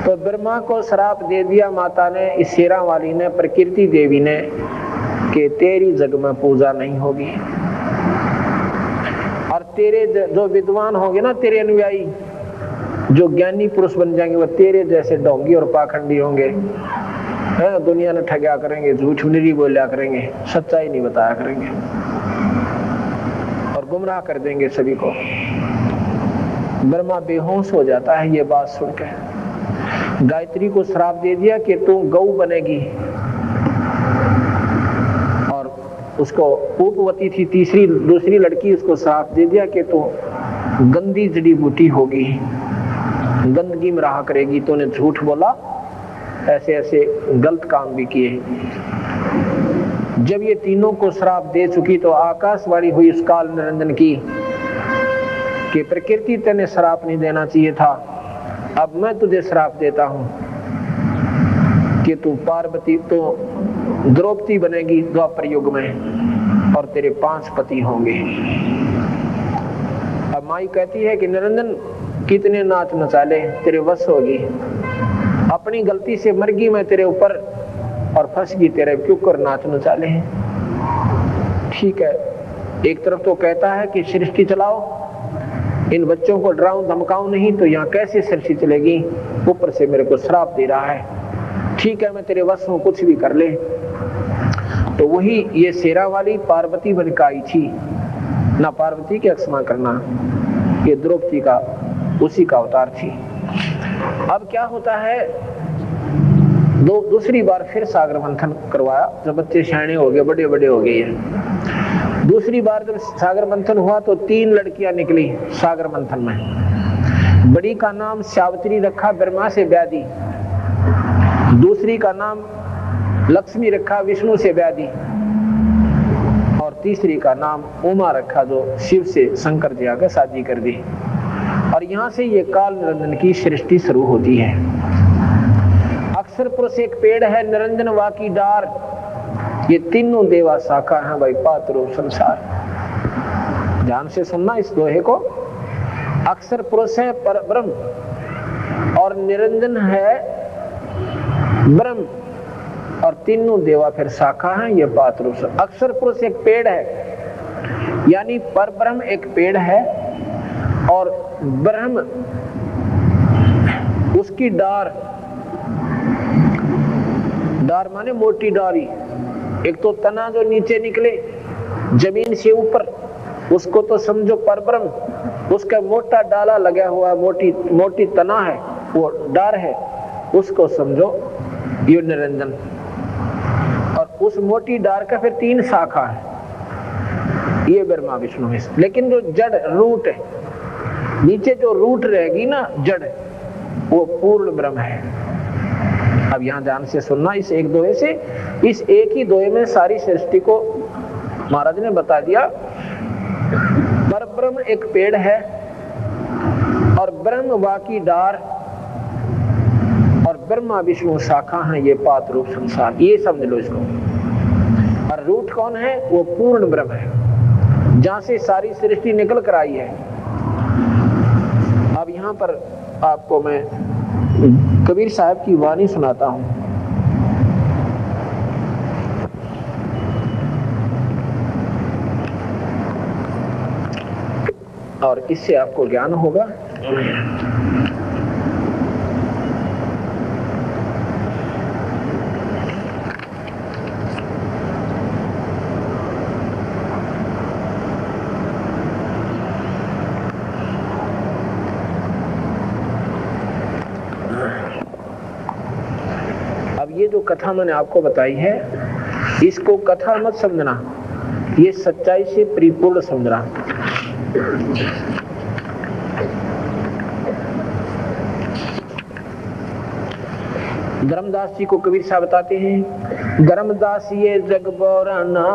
तो ब्रह्मा को श्राप दे दिया माता ने, इस शेरा वाली ने, प्रकृति देवी ने, कि तेरी जग में पूजा नहीं होगी, और तेरे जो विद्वान होंगे ना, तेरे अनुयायी जो ज्ञानी पुरुष बन जाएंगे, वो तेरे जैसे ढोंगी और पाखंडी होंगे, है दुनिया ने ठगा करेंगे, झूठ निरी बोला करेंगे, सच्चाई नहीं बताया करेंगे और गुमराह कर देंगे सभी को। ब्रह्मा बेहोश हो जाता है ये बात सुनकर। गायत्री को श्राप दे दिया कि तू गौ बनेगी, और उसको उपवती थी दूसरी लड़की, उसको श्राप दे दिया कि तू गंदी जड़ी बूटी होगी, गंदगी में रहा करेगी, तूने झूठ बोला, ऐसे ऐसे गलत काम भी किए। जब ये तीनों को श्राप दे चुकी तो आकाशवाणी हुई उस काल निरंजन की कि प्रकृति तेने श्राप नहीं देना चाहिए था, अब मैं तुझे श्राप देता हूं कि तू पार्वती तो द्रौपदी बनेगी द्वापर युग में, और तेरे 5 पति होंगे। अब माई कहती है कि निरंजन कितने नाच नचाले, तेरे वश होगी, अपनी गलती से मर गई मैं तेरे ऊपर और फंस गई तेरे, क्यों कर नाच नचाले हैं। ठीक है, एक तरफ तो कहता है कि सृष्टि चलाओ, इन बच्चों को डराऊं धमकाऊं नहीं तो यहाँ कैसे सृष्टि चलेगी, ऊपर से मेरे को श्राप दे रहा है। ठीक है, मैं तेरे वश हूं, कुछ भी कर ले। तो वही ये शेरा वाली पार्वती बनकर आई थी ना, पार्वती की क्षमा करना, ये द्रौपदी का उसी का अवतार थी। अब क्या होता है, दूसरी बार फिर सागर मंथन करवाया, जब बच्चे शाणे हो गए, बड़े बड़े हो गए हैं। दूसरी बार जब सागर मंथन हुआ तो 3 लड़कियां निकली सागर मंथन में। बड़ी का नाम सावित्री रखा, ब्रह्मा से ब्याह दी। दूसरी का नाम लक्ष्मी रखा, विष्णु से ब्याह दी। और तीसरी का नाम उमा रखा, जो शिव से शंकर जी आकर शादी कर दी। और यहाँ से ये काल निरंजन की सृष्टि शुरू होती है। अक्षर पुरुष एक पेड़ है, निरंजन वाकी डार, ये तीनों देवा शाखा है भाई, पात्र संसार। ध्यान से सुनना इस दोहे को। अक्षर पुरुष है पर ब्रह्म, और निरंजन है ब्रह्म, और तीनों देवा फिर शाखा है, ये पात्र। अक्षर पुरुष एक पेड़ है, यानी पर ब्रह्म एक पेड़ है, और ब्रह्म उसकी डार, डार माने मोटी डारी। एक तो तना जो नीचे निकले जमीन से ऊपर, उसको तो समझो परब्रह्म, उसका मोटा डाला लगा हुआ, मोटी तना है, वो डार है, उसको समझो ये निरंजन। और उस मोटी डार का फिर 3 शाखा है, ये ब्रह्मा विष्णु है। लेकिन जो जड़ रूट है, नीचे जो रूट रहेगी ना जड़, वो पूर्ण ब्रह्म है। अब यहाँ ध्यान से सुनना, इस एक दोहे से, इस एक ही दोहे में सारी सृष्टि को महाराज ने बता दिया। पर ब्रह्म एक पेड़ है, और ब्रह्म वाकी डार, और ब्रह्मा विष्णु शाखा है, ये पात रूप संसार। ये समझ लो इसको। और रूट कौन है? वो पूर्ण ब्रह्म है, जहां से सारी सृष्टि निकल कर आई है। अब यहाँ पर आपको मैं कबीर साहब की वाणी सुनाता हूं। और इससे आपको ज्ञान होगा। ये जो कथा मैंने आपको बताई है, इसको कथा मत समझना, ये सच्चाई से परिपूर्ण समझना। धर्मदास जी को कबीर साहब बताते हैं, धर्मदास ये जग बोराना,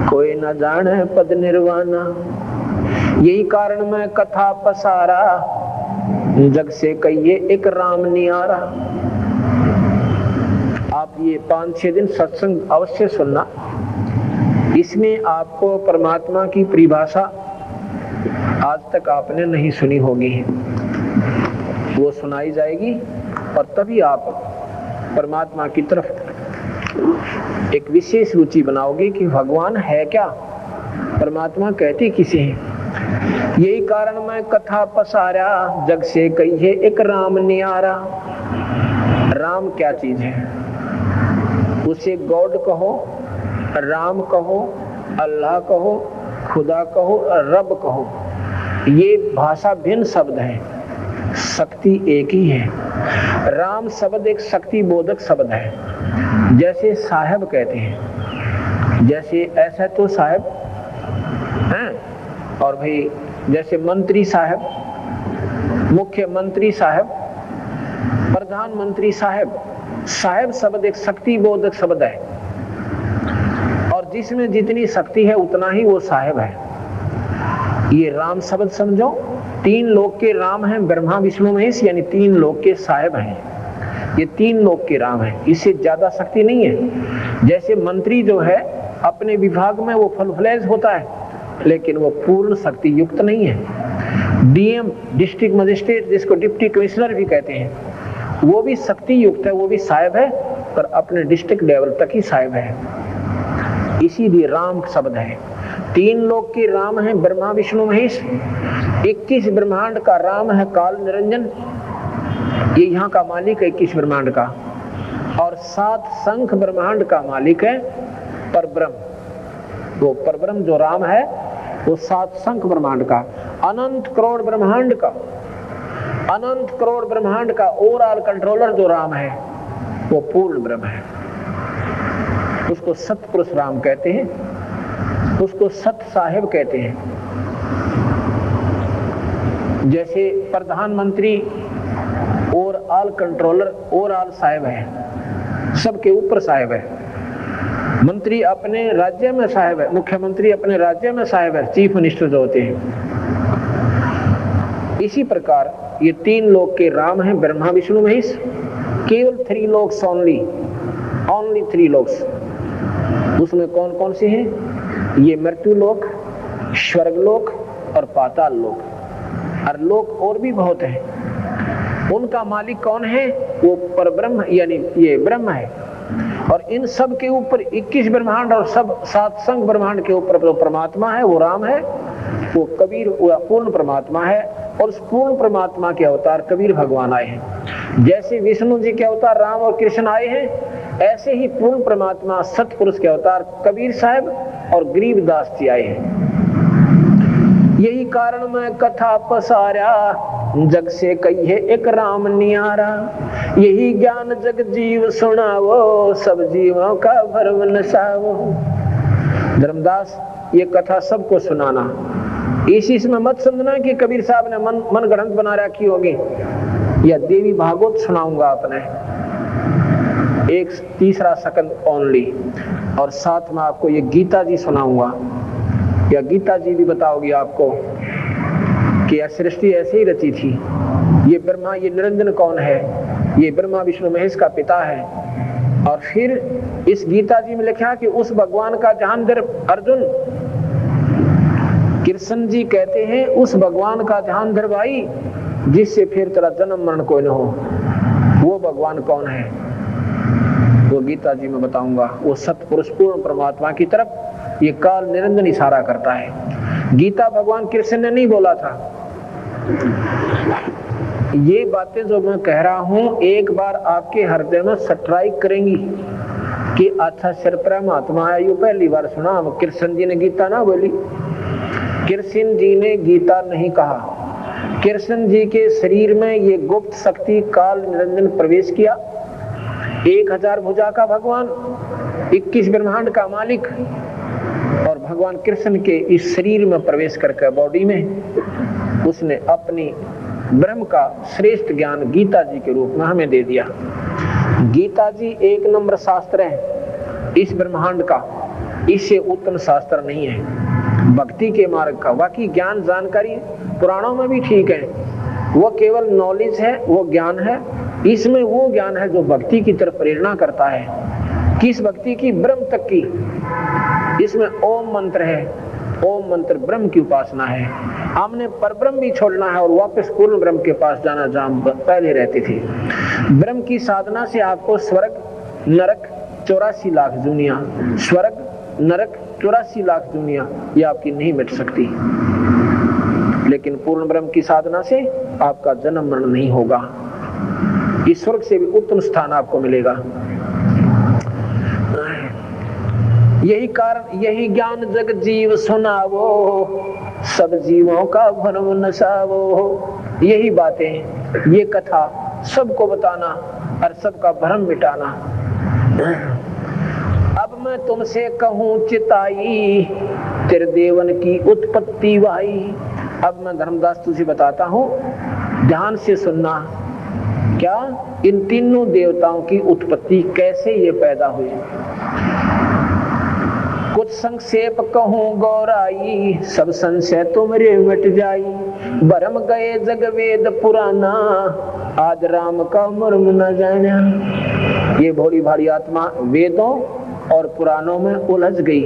कोई न जाने पद निर्वाणा। यही कारण मैं कथा पसारा, जग से कहिए एक राम नियारा। आप ये 5-6 दिन सत्संग अवश्य सुनना, इसमें आपको परमात्मा की परिभाषा आज तक आपने नहीं सुनी होगी, वो सुनाई जाएगी और तभी आप परमात्मा की तरफ एक विशेष रुचि बनाओगे कि भगवान है क्या, परमात्मा कहते किसे हैं। यही कारण मैं कथा पसारा, जग से कहिए एक राम नियारा। राम क्या चीज है, उसे गॉड कहो, राम कहो, अल्लाह कहो, खुदा कहो, रब कहो, ये भाषा भिन्न शब्द है, शक्ति एक ही है। राम शब्द एक शक्ति बोधक शब्द है। जैसे साहब कहते हैं, जैसे ऐसा तो साहब हैं, और भाई जैसे मंत्री साहब, मुख्यमंत्री साहब, प्रधानमंत्री साहब। साहब शब्द एक शक्ति बोधक शब्द है, और जिसमें जितनी शक्ति है उतना ही वो साहब है। ये राम शब्द समझो, 3 लोक के राम हैं, ब्रह्मा विष्णु महेश, यानी 3 लोक के साहब हैं। ये 3 लोक के राम हैं, इससे ज्यादा शक्ति नहीं है। जैसे मंत्री जो है अपने विभाग में वो फुल फ्लेज होता है, लेकिन वो पूर्ण शक्ति युक्त नहीं है। डीएम, डिस्ट्रिक्ट मजिस्ट्रेट, जिसको डिप्टी कमिश्नर भी कहते हैं, वो भी शक्ति युक्त है, वो भी साहब है, पर अपने डिस्ट्रिक्ट लेवल तक ही साहब है। इसीलिए राम शब्द है। 3 लोक के राम हैं, ब्रह्मा विष्णु महेश। 21 ब्रह्मांड का राम है काल निरंजन, ये यहाँ का मालिक है 21 ब्रह्मांड का। और 7 शंख ब्रह्मांड का मालिक है परब्रह्म। वो परब्रह्म जो राम है वो 7 शंख ब्रह्मांड का, अनंत करोड़ ब्रह्मांड का, अनंत करोड़ ब्रह्मांड का ओवरऑल कंट्रोलर जो राम है वो पूर्ण ब्रह्म है। उसको सतपुरुष राम कहते हैं, उसको सत साहेब कहते हैं। जैसे प्रधानमंत्री और ऑल कंट्रोलर और ऑल साहेब है, सबके ऊपर साहेब है। मंत्री अपने राज्य में साहेब है, मुख्यमंत्री अपने राज्य में साहेब है, चीफ मिनिस्टर जो होते हैं। इसी प्रकार ये 3 लोक के राम हैं, ब्रह्मा विष्णु महेश। केवल 3 लोक्स ओनली 3 लोक्स। उसमें कौन कौन से हैं? ये मृत्यु लोक, स्वर्ग लोक और पाताल लोक। और लोक और भी बहुत हैं। उनका मालिक कौन है? वो परब्रह्म यानी ये ब्रह्म है। और इन सब के ऊपर 21 ब्रह्मांड और सब 7 शंख ब्रह्मांड के ऊपर जो परमात्मा है वो राम है, वो कबीर पूर्ण परमात्मा है। और उस पूर्ण परमात्मा के अवतार कबीर भगवान आए हैं। जैसे विष्णु जी के अवतार राम और कृष्ण आए हैं, ऐसे ही पूर्ण परमात्मा सतपुरुष के अवतार कबीर साहब और गरीबदास जी आए हैं। यही कारण मैं कथा पसारा, जग से कहिए एक राम नियारा। यही ज्ञान जग जीव सुनावो, सब जीवों का भरम नसावो। धर्मदास ये कथा सबको सुनाना, इसी में मत समझना कि कबीर साहब ने मन गढ़ंत बना रखी होगी। या देवी भागवत सुनाऊंगा अपने, एक 3 सेकंड ओनली, और साथ में आपको ये गीता जी सुनाऊंगा। या गीता जी भी बताओगी आपको कि यह सृष्टि ऐसे ही रची थी। ये ब्रह्मा, ये निरंजन कौन है? ये ब्रह्मा विष्णु महेश का पिता है। और फिर इस गीता जी में लिखा कि उस भगवान का ध्यान धर अर्जुन। कृष्ण जी कहते हैं उस भगवान का ध्यान धर भाई, जिससे फिर तेरा जन्म मरण कोई न हो। वो भगवान कौन है? वो गीता जी में बताऊंगा। वो सतपुरुष पूर्ण परमात्मा की तरफ ये काल निरंजन इशारा करता है। गीता भगवान कृष्ण ने नहीं बोला था। ये बातें जो मैं कह रहा हूं एक बार आपके हृदय में स्ट्राइक करेंगी कि अच्छा सिर परमात्मा है। ये पहली बार सुना, कृष्ण जी ने गीता ना बोली। कृष्ण जी ने गीता नहीं कहा। कृष्ण जी के शरीर में ये गुप्त शक्ति काल निरंजन प्रवेश किया। 1000 भुजा का भगवान, 21 ब्रह्मांड का मालिक, और भगवान कृष्ण के इस शरीर में प्रवेश करके बॉडी में उसने अपनी ब्रह्म का श्रेष्ठ ज्ञान गीता जी के रूप में हमें दे दिया। गीता जी एक नंबर शास्त्र है इस ब्रह्मांड का, इससे उत्तम शास्त्र नहीं है भक्ति के मार्ग का। बाकी ज्ञान जानकारी पुराणों में भी ठीक है, वो केवल नॉलेज है, वो ज्ञान है। इसमें वो ज्ञान है जो भक्ति की तरफ प्रेरणा करता है। किस भक्ति की? ब्रह्म तक की। इसमें ओम मंत्र है, ओम मंत्र ब्रह्म की उपासना है। हमने परब्रह्म भी छोड़ना है और वापस पूर्ण ब्रह्म के पास जाना जहां पहले रहते थे। ब्रह्म की साधना से आपको स्वर्ग नरक 84 लाख दुनिया, स्वर्ग नरक 84 लाख दुनिया, ये आपकी नहीं मिट सकती। लेकिन पूर्ण ब्रह्म की साधना से आपका जन्म मरण नहीं होगा, इस स्वर्ग से भी उत्तम स्थान आपको मिलेगा। यही कारण, यही ज्ञान जग जीव सुनावो, सब जीवों का भ्रम नसावो। यही बातें, ये कथा सबको बताना और सबका भ्रम मिटाना। अब मैं तुमसे कहूँ चिताई, तेरे देवन की उत्पत्ति वाई। अब मैं धर्मदास तुझे बताता हूँ, ध्यान से सुनना। क्या? इन तीनों देवताओं की उत्पत्ति कैसे ये पैदा हुई। कुछ संक्षेप कहूँ गौराई, सब संशय तुमरे मिट जाई। भरम गए जग वेद पुराना, आज राम का मर्म न जाना। ये भोली भारी आत्मा वेदों और पुराणों में उलझ गई।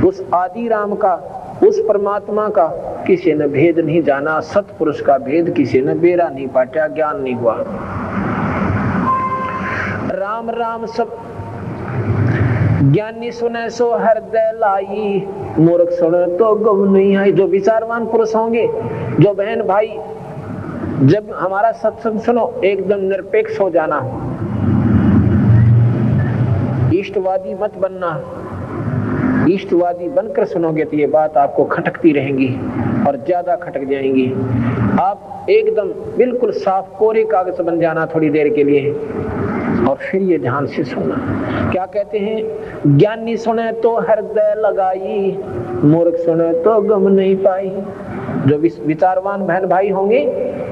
उस आदि राम का, उस परमात्मा का किसी ने भेद नहीं जाना। सतपुरुष का भेद किसी ने बेरा नहीं पाटा, ज्ञान नहीं हुआ। राम राम सब ज्ञानी सुने सो हृदय लाई, मूर्ख सुने तो गम नहीं आई। जो विचारवान पुरुष होंगे, जो बहन भाई, जब हमारा सत्संग सुनो एकदम निरपेक्ष हो जाना, इष्टवादी मत बनना। इष्टवादी बनकर सुनोगे तो ये बात आपको खटकती रहेंगी और ज्यादा खटक जाएंगी। आप एकदम बिल्कुल साफ कोरे कागज बन जाना थोड़ी देर के लिए, और फिर ये ध्यान से सुनना। क्या कहते हैं? ज्ञानी सुने तो हृदय लगाई, मूर्ख सुने तो गम नहीं पाई। जो विचारवान बहन भाई होंगे,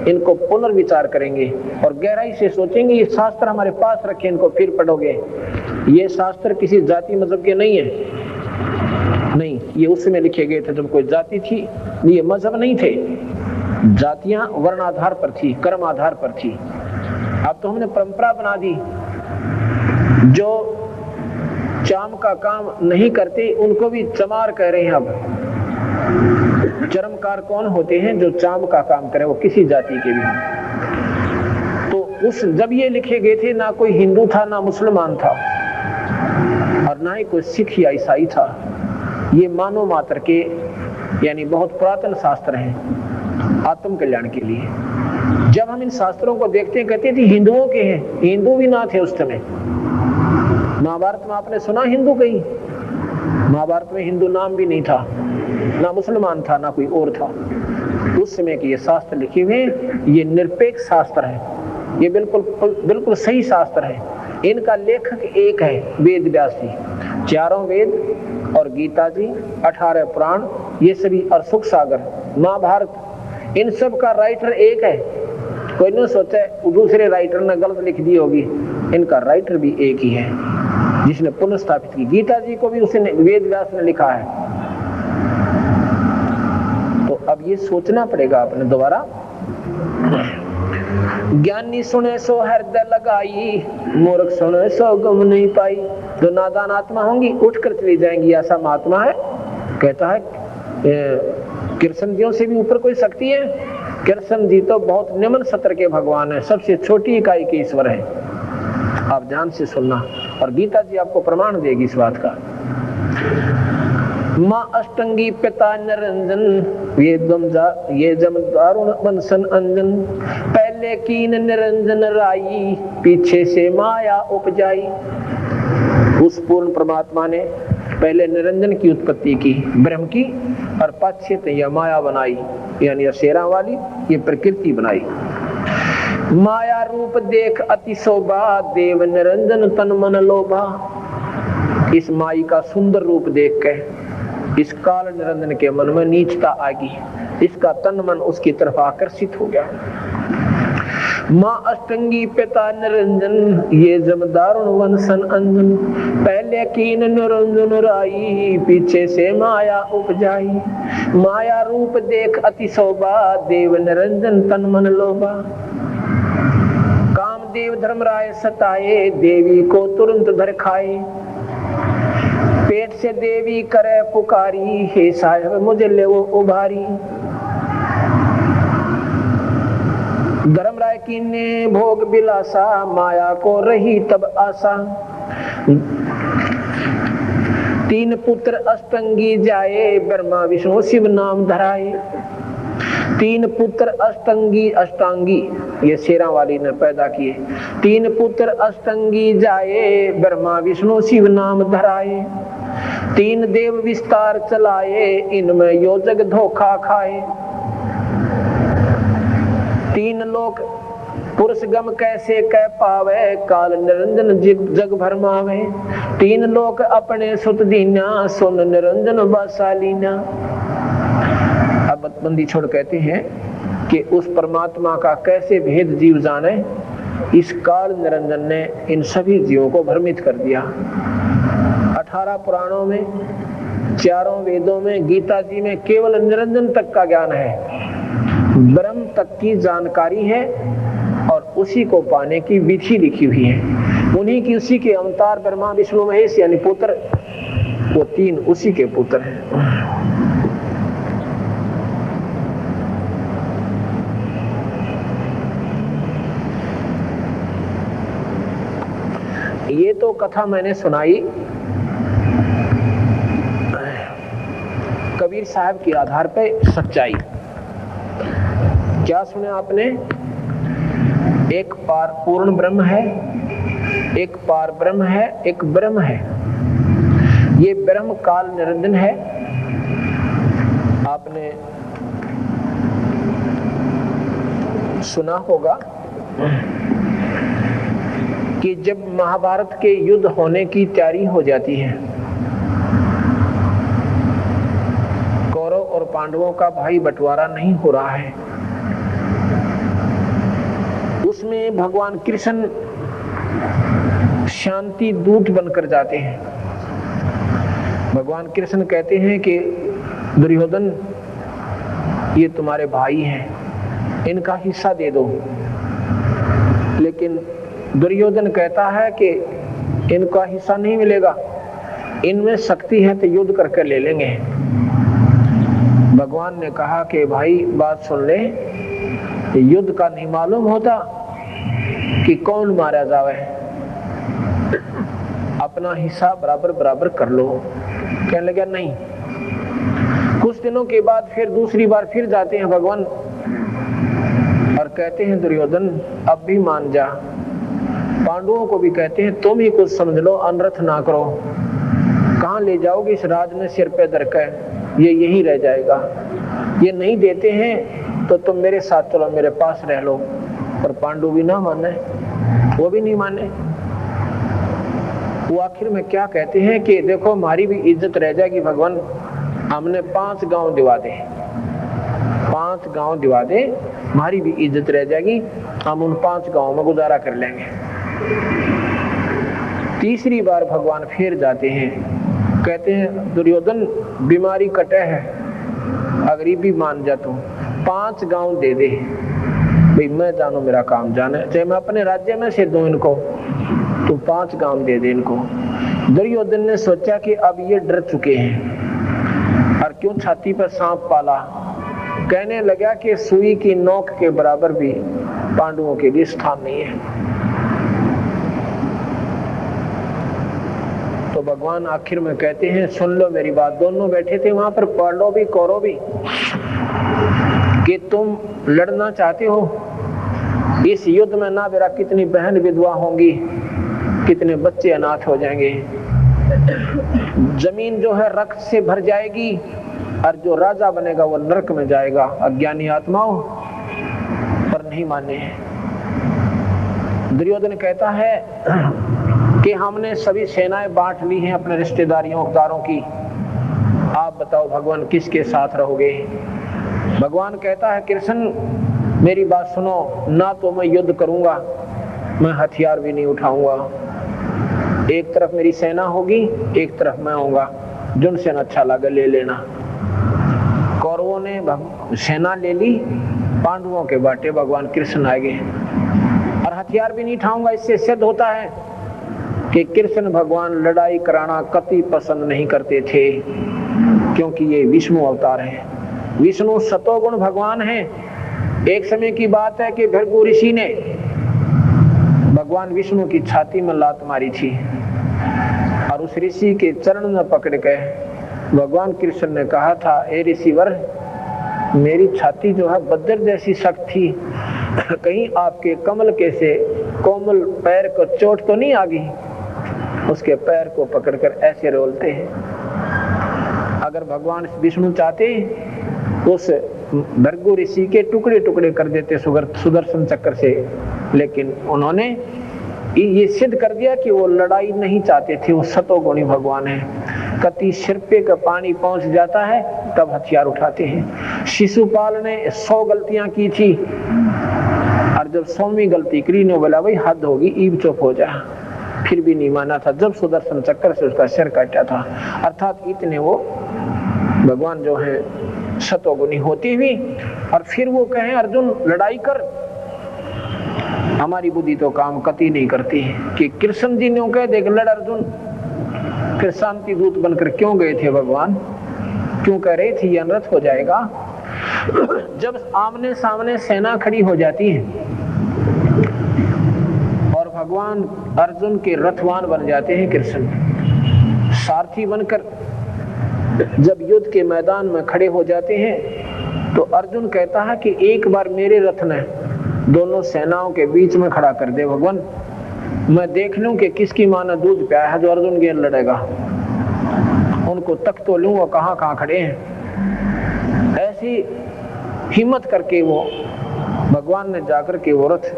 इनको पुनर्विचार करेंगे और गहराई से सोचेंगे। ये शास्त्र हमारे पास रखे, इनको फिर पढ़ोगे। ये शास्त्र किसी जाति मजहब के नहीं है, नहीं, ये उसमें लिखे गए थे जब कोई जाति थी। ये मजहब नहीं थे, जातियां वर्ण आधार पर थी, कर्म आधार पर थी। अब तो हमने परंपरा बना दी। जो चाम का काम नहीं करते उनको भी चमार कह रहे हैं। अब चरमकार कौन होते हैं? जो चाम का काम करे, वो किसी जाति के भी हों। तो उस जब ये लिखे गए थे, ना कोई हिंदू था, ना मुसलमान था, और ना ही कोई सिख या ईसाई था। ये मानव मात्र के, यानी बहुत पुरातन शास्त्र हैं आत्म कल्याण के लिए। जब हम इन शास्त्रों को देखते हैं, कहते थे हिंदुओं के हैं। हिंदू भी ना थे उस समय। महाभारत में आपने सुना हिंदू कहीं? महाभारत में हिंदू नाम भी नहीं था, ना मुसलमान था, ना कोई और था। उस समय के ये शास्त्र लिखे हुए, ये निरपेक्ष शास्त्र है, ये बिल्कुल सही शास्त्र है। इनका लेखक एक है, वेद व्यास जी। चारों वेद और गीता जी, 18 पुराण, ये सभी, और सुख सागर, महाभारत, इन सब का राइटर एक है। कोई न सोचे दूसरे राइटर ने गलत लिख दी होगी, इनका राइटर भी एक ही है, जिसने पुनर्स्थापित की। गीता जी को भी उसने, वेद व्यास ने लिखा है। तो अब ये सोचना पड़ेगा अपने दोबारा। ज्ञानी सुने सो हृदय लगाई, मूर्ख सुने सो गम नहीं पाई। जो नादान आत्मा होंगी उठकर चली जाएंगी। ऐसा महात्मा है, कहता है कृष्ण जियों से भी ऊपर कोई शक्ति है? कृष्ण जी तो बहुत निम्न सत्र के भगवान है, सबसे छोटी इकाई के ईश्वर है। आप ध्यान से सुनना, और गीता जी आपको प्रमाण देगी इस बात का। माँ अष्टंगी पिता निरंजन, ये जम दारुण बंसन अंजन। पहले कीन निरंजन राई, पीछे से माया उपजाई। उस पूर्ण परमात्मा ने पहले निरंजन की उत्पत्ति की, ब्रह्म की, और पाछे यह माया बनाई, यानी अशेरा वाली ये प्रकृति बनाई। माया रूप देख अति शोभा, देव निरंजन तन मन लोभा। इस माई का सुंदर रूप देख के इस काल निरंजन के मन में नीचता आ गई, इसका तन मन उसकी तरफ आकर्षित हो गया। माँ अष्टंगी पिता निरंजन, ये जम दारुण वंशन अंजन। पहले कीन निरंजन राई, पीछे से माया उपजाई। माया रूप देख अति शोभा, देव निरंजन तन मन लोभा। कामदेव धर्मराय सताए, देवी को तुरंत धर खाए। पेट से देवी करे पुकारी, हे साहेब मुझे ले वो उभारी। धर्मराय की ने भोग बिलासा, माया को रही तब आशा। 3 पुत्र अष्टंगी जाए, ब्रह्मा विष्णु शिव नाम धराए। 3 पुत्र अष्टंगी, अष्टांगी ये शेरा वाली ने पैदा किए। 3 पुत्र अष्टंगी जाए, ब्रह्मा विष्णु शिव नाम धराए। 3 देव विस्तार चलाए, इनमें योजक धोखा खाए। 3 लोक पुरुष गम कैसे कह पावे, काल निरंजन जग भरमावे। 3 लोक अपने सुत दीना, सुन निरंजन बसालीना। अब बंदी छोड़ कहते हैं कि उस परमात्मा का कैसे भेद जीव जाने, इस काल निरंजन ने इन सभी जीवों को भ्रमित कर दिया। 18 पुराणों में, 4 वेदों में, गीता जी में केवल निरंजन तक का ज्ञान है, ब्रह्म तक की जानकारी है और उसी को पाने की विधि लिखी हुई है। उन्हीं की, उसी के अवतार ब्रह्मा विष्णु महेश यानी पुत्र, वो 3 उसी के पुत्र हैं। ये तो कथा मैंने सुनाई कबीर साहब के आधार पे सच्चाई। क्या सुना आपने? एक पार पूर्ण ब्रह्म है, एक पार ब्रह्म है, एक ब्रह्म है। ये ब्रह्म काल निरंजन है। आपने सुना होगा कि जब महाभारत के युद्ध होने की तैयारी हो जाती है, कौरव और पांडवों का भाई बंटवारा नहीं हो रहा है, उसमें भगवान कृष्ण शांति दूत बनकर जाते हैं। भगवान कृष्ण कहते हैं कि दुर्योधन ये तुम्हारे भाई हैं, इनका हिस्सा दे दो। लेकिन दुर्योधन कहता है कि इनका हिस्सा नहीं मिलेगा, इनमें शक्ति है तो युद्ध करके ले लेंगे। भगवान ने कहा कि भाई बात सुन ले, युद्ध का नहीं मालूम होता कि कौन मारा जावे, अपना हिस्सा बराबर बराबर कर लो। कहने लगा नहीं। कुछ दिनों के बाद फिर दूसरी बार फिर जाते हैं भगवान और कहते हैं दुर्योधन अब भी मान जा। पांडवों को भी कहते हैं तुम ही कुछ समझ लो, अनर्थ ना करो। कहां ले जाओगे इस राज में सिर पे धर के, ये यही रह जाएगा। ये नहीं देते हैं तो तुम मेरे साथ चलो, मेरे पास रह लो। पर पांडु भी ना माने, वो भी नहीं माने। वो आखिर में क्या कहते हैं कि देखो हमारी भी इज्जत रह जाएगी भगवान, हमने 5 गांव दिवा दे, 5 गांव दिवा दे, हमारी भी इज्जत रह जाएगी, हम उन 5 गांव में गुजारा कर लेंगे। तीसरी बार भगवान फिर जाते हैं, कहते हैं दुर्योधन बीमारी कटे है, अगर भी मान जा तो 5 गांव दे दे। भाई मैं जानू मेरा काम जाने, चाहे मैं अपने राज्य में से दूं इनको, तो 5 गांव दे दे इनको। दुर्योधन ने सोचा कि अब ये डर चुके हैं और क्यों छाती पर सांप पाला। कहने लगा कि सुई की नोक के बराबर भी पांडवों के लिए स्थान नहीं है। तो भगवान आखिर में कहते हैं सुन लो मेरी बात। दोनों बैठे थे वहां पर, पांडव भी कौरव भी, कि तुम लड़ना चाहते हो इस युद्ध में, ना मेरा कितनी बहन विधवा होंगी, कितने बच्चे अनाथ हो जाएंगे, जमीन जो है रक्त से भर जाएगी और जो राजा बनेगा वो नरक में जाएगा। अज्ञानी आत्माओं पर नहीं माने। दुर्योधन कहता है कि हमने सभी सेनाएं बांट ली हैं अपने रिश्तेदारियों उदारों की, आप बताओ भगवान किसके साथ रहोगे। भगवान कहता है कृष्ण मेरी बात सुनो, ना तो मैं युद्ध करूंगा, मैं हथियार भी नहीं उठाऊंगा। एक तरफ मेरी सेना होगी, एक तरफ मैं होऊंगा, जुन सेना अच्छा लगे ले लेना। कौरवों ने सेना ले ली, पांडवों के बाटे भगवान कृष्ण आ गए, और हथियार भी नहीं उठाऊंगा। इससे सिद्ध होता है कि कृष्ण भगवान लड़ाई कराना कति पसंद नहीं करते थे, क्योंकि ये विष्णु अवतार है। विष्णु सतोगुण भगवान है। एक समय की बात है कि भृगु ऋषि ने भगवान विष्णु की छाती में लात मारी थी, और उस ऋषि के चरण में पकड़ के भगवान कृष्ण ने कहा था, ए ऋषिवर, मेरी छाती जो है बद्दर जैसी सख्त थी, कहीं आपके कमल के से कोमल पैर को चोट तो नहीं आ गई। उसके पैर को पकड़कर ऐसे रोलते हैं। अगर भगवान विष्णु चाहते उस भृगु ऋषि के टुकड़े टुकड़े कर देते सुदर्शन चक्र से, लेकिन उन्होंने ये सिद्ध कर दिया कि वो लड़ाई नहीं चाहते थे, वो सतोगुणी भगवान है। कति सिर पे का पानी पहुंच जाता है तब हथियार उठाते हैं। शिशुपाल ने 100 गलतियां की थी, और जब 100वीं गलती करी ने बोला भाई हद होगी, ईब चुप हो जा, फिर भी नहीं माना था जब सुदर्शन चक्र से उसका सिर काटा था। अर्थात इतने वो भगवान जो है सतोगुणी होती हुई, और फिर वो कहें अर्जुन लड़ाई कर, हमारी बुद्धि तो काम कति नहीं करती है। कि कृष्ण जी ने कह देख लड़ अर्जुन, फिर शांति दूत बनकर क्यों गए थे भगवान, क्यों कह रहे थे ये अनर्थ हो जाएगा। जब आमने सामने सेना खड़ी हो जाती है और भगवान अर्जुन के रथवान बन जाते हैं, कृष्ण सारथी बनकर जब युद्ध के मैदान में खड़े हो जाते हैं, तो अर्जुन कहता है कि एक बार मेरे रथ ने दोनों सेनाओं के बीच में खड़ा कर दे भगवान, मैं देख लूं कि किसकी मां ने दूध पिया है जो अर्जुन के लड़ेगा, उनको तक तो लूं वो कहां कहां खड़े हैं। ऐसी हिम्मत करके वो भगवान ने जाकर के वो रथ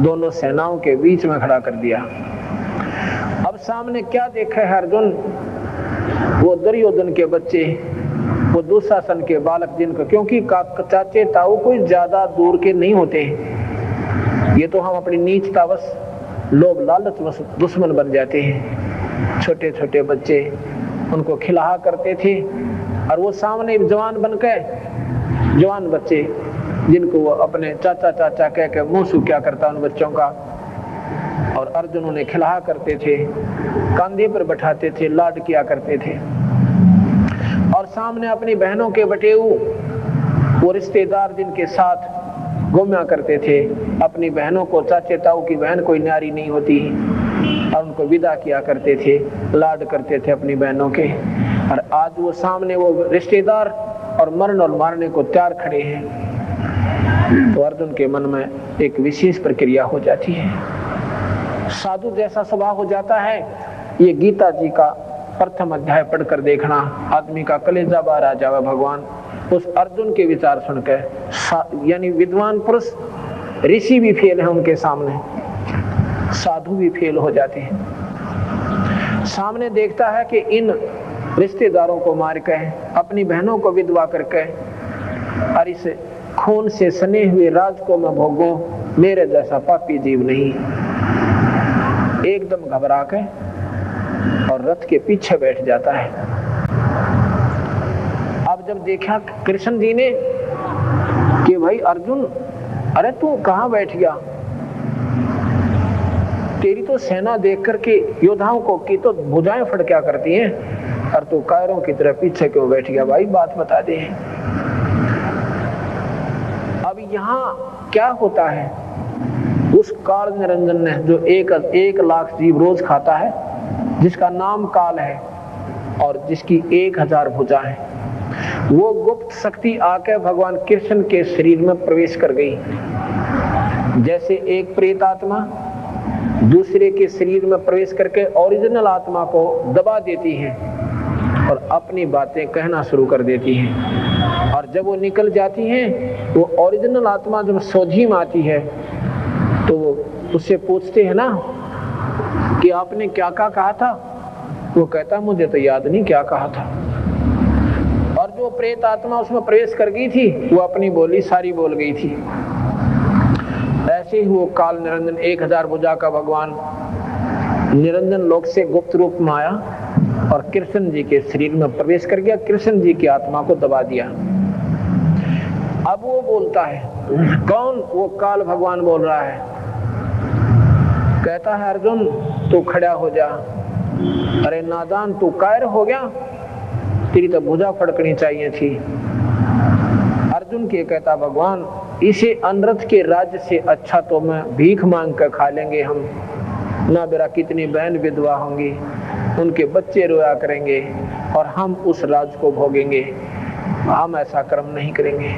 दोनों सेनाओं के बीच में खड़ा कर दिया। अब सामने क्या देखा है अर्जुन, वो दुर्योधन के बच्चे, वो दुशासन के बालक, जिनको क्योंकि चाचे ताऊ कोई ज्यादा दूर के नहीं होते, ये तो हम अपनी नीचतावश लोभ लालच वश दुश्मन बन जाते हैं। छोटे छोटे बच्चे उनको खिलाहा करते थे, और वो सामने जवान बनकर, जवान बच्चे जिनको वो अपने चाचा चाचा कह के मुंह सूख्या करता उन बच्चों का, और अर्जुन उन्हें खिलाहा करते थे, कंधे पर बैठाते थे, लाड किया करते थे। और सामने अपनी बहनों के बटेऊ वो रिश्तेदार जिनके साथ घूमा करते थे, अपनी बहनों को, चाचे ताऊ की बहन कोई न्यारी नहीं होती, और उनको विदा किया करते थे, लाड करते थे अपनी बहनों के। और आज वो सामने वो रिश्तेदार और मरण और मारने को तैयार खड़े हैं, तो अर्जुन के मन में एक विशेष प्रक्रिया हो जाती है, साधु जैसा स्वभाव हो जाता है। ये गीता जी का प्रथम अध्याय पढ़कर देखना, आदमी का कलेजा बाहर आ जावे भगवान उस अर्जुन के विचार सुनकर। यानी विद्वान पुरुष ऋषि भी फेल है उनके सामने, साधु भी फेल हो जाते हैं। सामने देखता है कि इन रिश्तेदारों को मार के, अपनी बहनों को विधवा करके, और इस खून से सने हुए राज को मैं भोगूं, मेरे जैसा पापी जीव नहीं। एकदम घबरा के और रथ के पीछे बैठ जाता है। अब जब देखा कृष्ण जी ने कि भाई अर्जुन, अरे तू कहां बैठ गया, तेरी तो सेना देख करके योद्धाओं को की तो भुजाएं फड़क्या करती हैं, और तू कायरों की तरह पीछे क्यों बैठ गया, भाई बात बता दे। अब यहाँ क्या होता है, उस काल निरंजन ने जो 1 लाख जीव रोज खाता है, जिसका नाम काल है और जिसकी 1000 भुजा है, वो गुप्त शक्ति आके भगवान कृष्ण के शरीर में प्रवेश कर गई। जैसे एक प्रेत आत्मा दूसरे के शरीर में प्रवेश करके ओरिजिनल आत्मा को दबा देती है और अपनी बातें कहना शुरू कर देती हैं, और जब वो निकल जाती हैं, वो ओरिजिनल आत्मा जब सोझी में आती है तो वो उससे पूछते हैं ना कि आपने क्या क्या कहा था, वो कहता मुझे तो याद नहीं क्या कहा था। और जो प्रेत आत्मा उसमें प्रवेश कर गई थी, वो अपनी बोली सारी बोल गई थी। जैसे ही वो काल निरंजन 1000 भुजा का भगवान निरंजन लोक से गुप्त रूप में आया और कृष्ण जी के शरीर में प्रवेश कर गया, कृष्ण जी की आत्मा को दबा दिया। अब वो बोलता है, कौन? वो काल भगवान बोल रहा है, कहता है अर्जुन तू खड़ा हो जा। अरे नादान, तू कायर हो गया? तेरी तो भुजा फड़कनी चाहिए थी। अर्जुन के कहता, भगवान इसे अनरथ के राज्य से अच्छा तो मैं भीख मांग कर खा लेंगे हम। ना मेरा कितनी बहन विधवा होंगी, उनके बच्चे रोया करेंगे और हम उस राज को भोगेंगे। हम ऐसा कर्म नहीं करेंगे,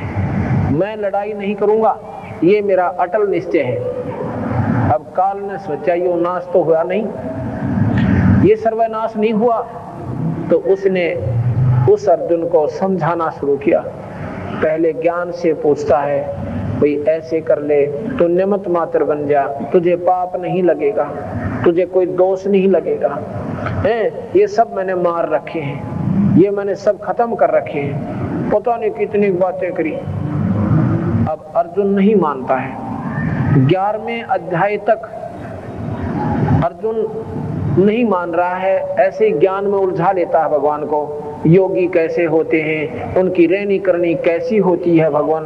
मैं लड़ाई नहीं करूंगा, ये मेरा अटल निश्चय है। अब काल ने सोचा ये नाश तो हुआ नहीं, ये सर्वनाश नहीं हुआ, तो उसने उस अर्जुन को समझाना शुरू किया। पहले ज्ञान से पूछता है, भाई ऐसे कर ले, तू निमित्त मात्र बन जा, तुझे पाप नहीं लगेगा, तुझे कोई दोष नहीं लगेगा। ये सब मैंने मार रखे हैं, ये मैंने सब खत्म कर रखे हैं, पता नहीं कितनी बातें करी। अब अर्जुन नहीं मानता है। 11वें अध्याय तक अर्जुन नहीं मान रहा है, ऐसे ज्ञान में उलझा लेता है भगवान को। योगी कैसे होते हैं, उनकी रहनी करनी कैसी होती है भगवान।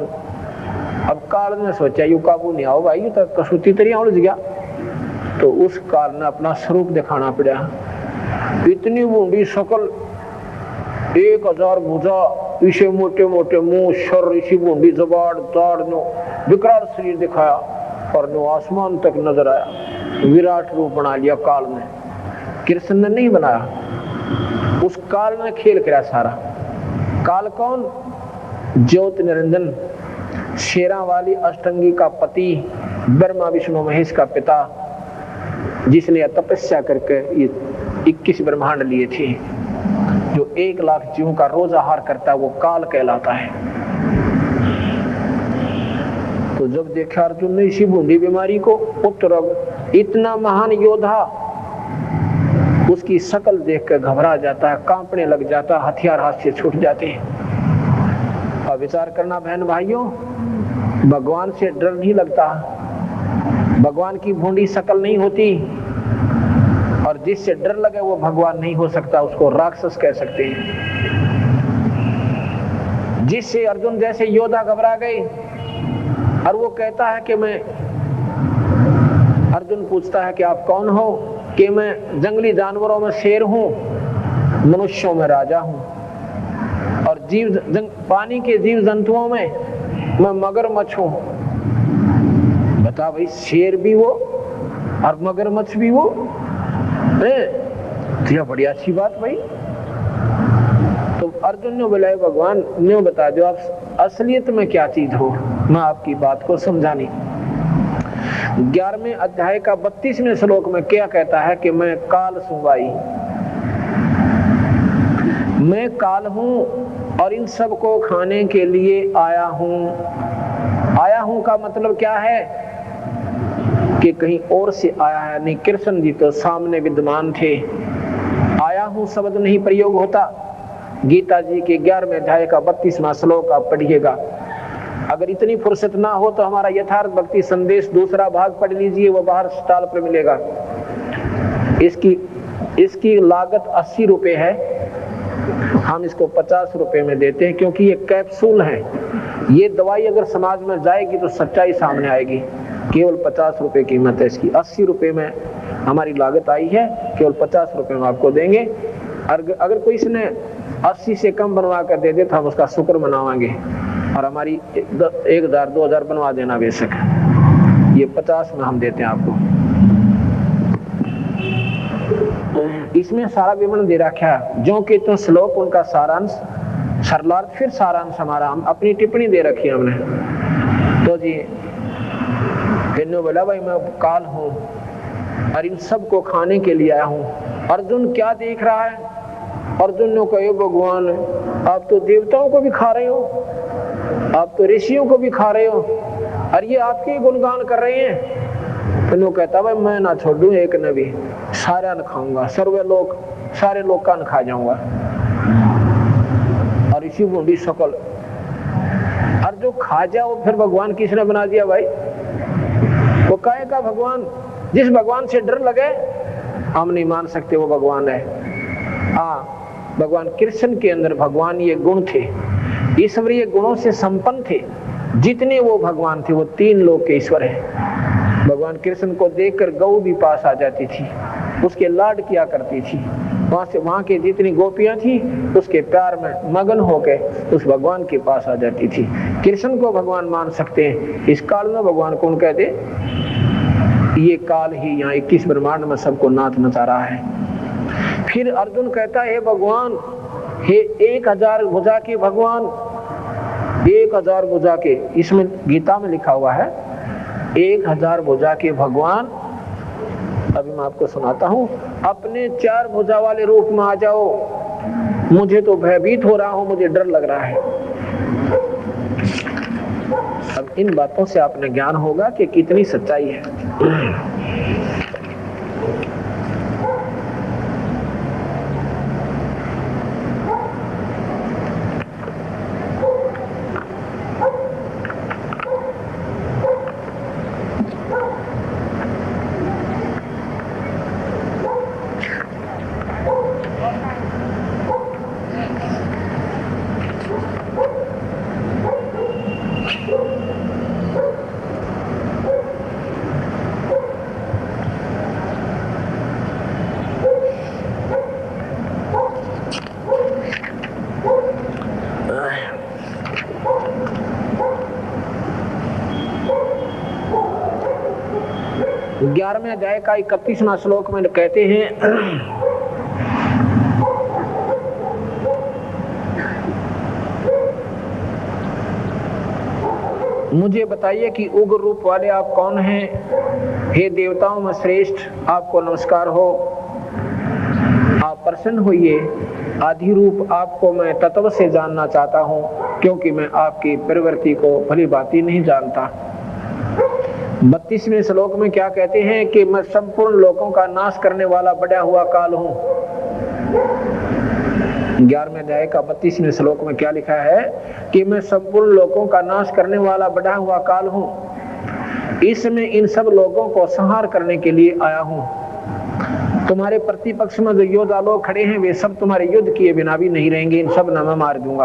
अब काल ने सोचा यू काबू नहीं आओ भाई, तो कसूती तरिया उलझ गया। तो उस काल ने अपना स्वरूप दिखाना पड़ा। इतनी बूंदी शकल, 1000 भुजा, इसे मोटे मोटे मुंह, शर, इसी बूंदी जबाड़ दाड़ नो विकराल शरीर दिखाया और नो आसमान तक नजर आया। विराट रूप बना लिया काल ने, कृष्ण ने नहीं बनाया। उस काल ने खेल करा सारा। काल कौन? ज्योत निरंजन, शेरा वाली अष्टंगी का पति, ब्रह्मा विष्णु महेश का पिता, जिसने तपस्या करके ये 21 ब्रह्मांड लिए थे। जो 1 लाख जीवों का रोज आहार करता है वो काल कहलाता है। तो जब देखा अर्जुन ने इसी बूंदी बीमारी को, उत्तरग इतना महान योद्धा, उसकी शकल देखकर घबरा जाता है, कांपने लग जाता है, हथियार हाथ से छूट जाते हैं। अब विचार करना बहन भाइयों, भगवान से डर नहीं लगता, भगवान की भूंडी शकल नहीं होती, और जिससे डर लगे वो भगवान नहीं हो सकता, उसको राक्षस कह सकते हैं। जिससे अर्जुन जैसे योद्धा घबरा गए और वो कहता है कि मैं, अर्जुन पूछता है कि आप कौन हो? कि मैं जंगली जानवरों में शेर हूं, मनुष्यों में राजा हूं, और पानी के जीव जंतुओं में मैं मगरमच्छ हूं। बता भाई, शेर भी वो और मगरमच्छ भी वो है, तो यह बड़ी अच्छी बात भाई। तो अर्जुन ने बोला, भगवान ने बता दो आप असलियत में क्या चीज हो, मैं आपकी बात को समझानी। 11वें अध्याय का 32वें श्लोक में क्या कहता है कि मैं काल सुवाई, मैं काल हूं और इन सब को खाने के लिए आया हूं। आया हूं का मतलब क्या है कि कहीं और से आया है नहीं, कृष्ण जी तो सामने विद्यमान थे। आया हूं शब्द नहीं प्रयोग होता। गीता जी के 11वें अध्याय का 32वां श्लोक आप पढ़िएगा। अगर इतनी फुर्सत ना हो तो हमारा यथार्थ भक्ति संदेश दूसरा भाग पढ़ लीजिए, वो बाहर स्टॉल पर मिलेगा। इसकी लागत 80 रुपए है, हम इसको 50 रुपए में देते हैं, क्योंकि ये कैप्सूल है। ये दवाई अगर समाज में जाएगी तो सच्चाई सामने आएगी। केवल 50 रुपए कीमत है इसकी, 80 रुपए में हमारी लागत आई है, केवल 50 रुपए में आपको देंगे। अगर कोई इसने 80 से कम बनवा कर दे दे तो हम उसका शुक्र मनावाएंगे, और हमारी 1000 2000 बनवा देना बेशक। ये 50 में हम देते हैं आपको। इसमें सारा विवरण दे रखा है, जो कि तो श्लोक उनका सारांश, सरलार्थ फिर सारांश हमारा, हम अपनी टिप्पणी दे रखी है हमने। तो जी इन्होंने बोला, भाई मैं काल हूं और इन सब को खाने के लिए आया हूं। अर्जुन क्या देख रहा है? अर्जुन ने कहा, भगवान आप तो देवताओं को भी खा रहे हो, आप तो ऋषियों को भी खा रहे हो, और ये आपके गुणगान कर रहे हैं। तो नो कहता, भाई मैं ना छोड़ू एक न भी, सारा न खाऊंगा, सर्वे लोग सारे लोग का न खा जाऊंगा। और इसी बूंदी शकल, और जो खा जाओ फिर भगवान किसने बना दिया भाई? वो काहे का भगवान? जिस भगवान से डर लगे हम नहीं मान सकते वो भगवान है। भगवान कृष्ण के अंदर भगवान ये गुण थे, ईश्वरीय गुणों से संपन्न थे। जितने वो भगवान थे वो 3 लोक के ईश्वर है। भगवान कृष्ण को देखकर गौ भी पास आ जाती थी, उसके लाड किया करती थी। वहां के जितनी गोपियां थी उसके प्यार में मगन होकर उस भगवान के पास आ जाती थी। कृष्ण को भगवान मान सकते हैं, इस काल में भगवान कौन कह दे? ये काल ही यहाँ 21 ब्रह्मांड में सबको नाथ नचा रहा है। फिर अर्जुन कहता है, भगवान हे 1000 भुजा के भगवान, 1000 भुजा के, इसमें गीता में लिखा हुआ है 1000 भुजा के भगवान। अभी मैं आपको सुनाता हूँ, अपने 4 भुजा वाले रूप में आ जाओ, मुझे तो भयभीत हो रहा हूँ, मुझे डर लग रहा है। अब इन बातों से आपने ज्ञान होगा कि कितनी सच्चाई है। ग्यारहवें अध्याय का 31वां श्लोक में कहते हैं, मुझे बताइए कि उग्र रूप वाले आप कौन हैं? हे देवताओं में श्रेष्ठ, आपको नमस्कार हो। आप प्रसन्न होइए। आदि रूप आपको मैं तत्व से जानना चाहता हूँ, क्योंकि मैं आपकी प्रवृत्ति को भली भांति नहीं जानता। 32वें श्लोक में क्या कहते हैं कि मैं संपूर्ण लोकों का नाश करने वाला बढ़ा हुआ काल हूँ। 11वें अध्याय का 32वें श्लोक में क्या लिखा है कि मैं संपूर्ण लोकों का नाश करने वाला बढ़ा हुआ काल हूँ। इसमें इन सब लोगों को संहार करने के लिए आया हूँ। तुम्हारे प्रतिपक्ष में जो योद्धा लोग खड़े हैं वे सब तुम्हारे युद्ध किए बिना भी नहीं रहेंगे, इन सब न मैं मार दूंगा।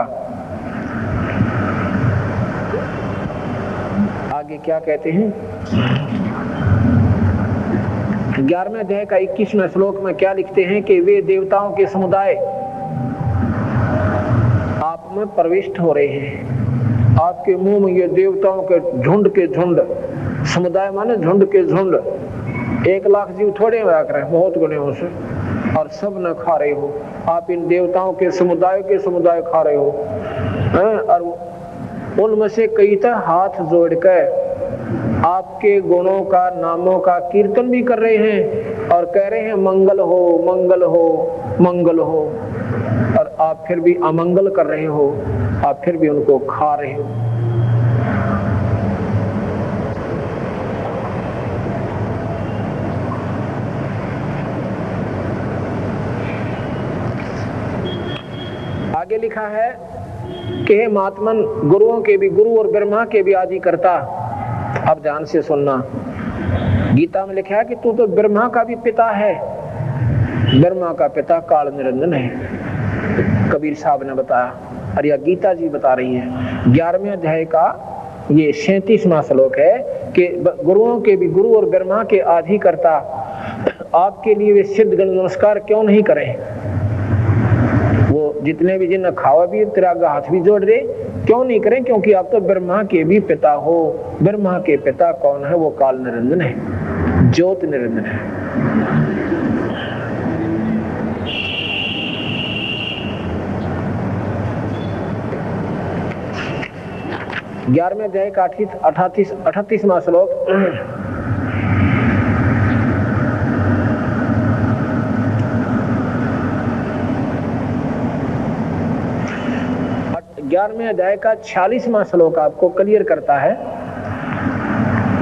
आगे क्या कहते हैं? 11वें अध्याय का 21वें श्लोक में क्या लिखते हैं कि वे देवताओं के समुदाय आप में प्रविष्ट हो रहे हैं। आपके मुंह में ये देवताओं के झुंड, समुदाय माने झुंड के झुंड, 1 लाख जीव थोड़े हुआ कर बहुत गुने हो से, और सब न खा रहे हो। आप इन देवताओं के समुदाय खा रहे हो, और उनमें से कई हाथ जोड़कर आपके गुणों का, नामों का कीर्तन भी कर रहे हैं और कह रहे हैं मंगल हो, मंगल हो, मंगल हो, और आप फिर भी अमंगल कर रहे हो, आप फिर भी उनको खा रहे हो। आगे लिखा है कि हे महात्मन, गुरुओं के भी गुरु और ब्रह्मा के भी आदि करता। अब ध्यान से सुनना, गीता में लिखा है कि तू तो ब्रह्मा का भी पिता है। ब्रह्मा का पिता काल निरंजन है, कबीर साहब ने बताया, और यह गीता जी बता रही है। 11वें अध्याय का ये 37वां श्लोक है कि गुरुओं के भी गुरु और ब्रह्मा के आदि करता, आपके लिए वे सिद्ध गण नमस्कार क्यों नहीं करें? वो जितने भी जिन खावा भी तेरा हाथ भी जोड़ दे, क्यों नहीं करें? क्योंकि आप तो ब्रह्मा के भी पिता हो। ब्रह्मा के पिता कौन है? वो काल निरंजन है, ज्योत निरंजन है। ग्यारहवें अध्याय का 38वां श्लोक, ग्यारहवें अध्याय का 46वां श्लोक आपको क्लियर करता है,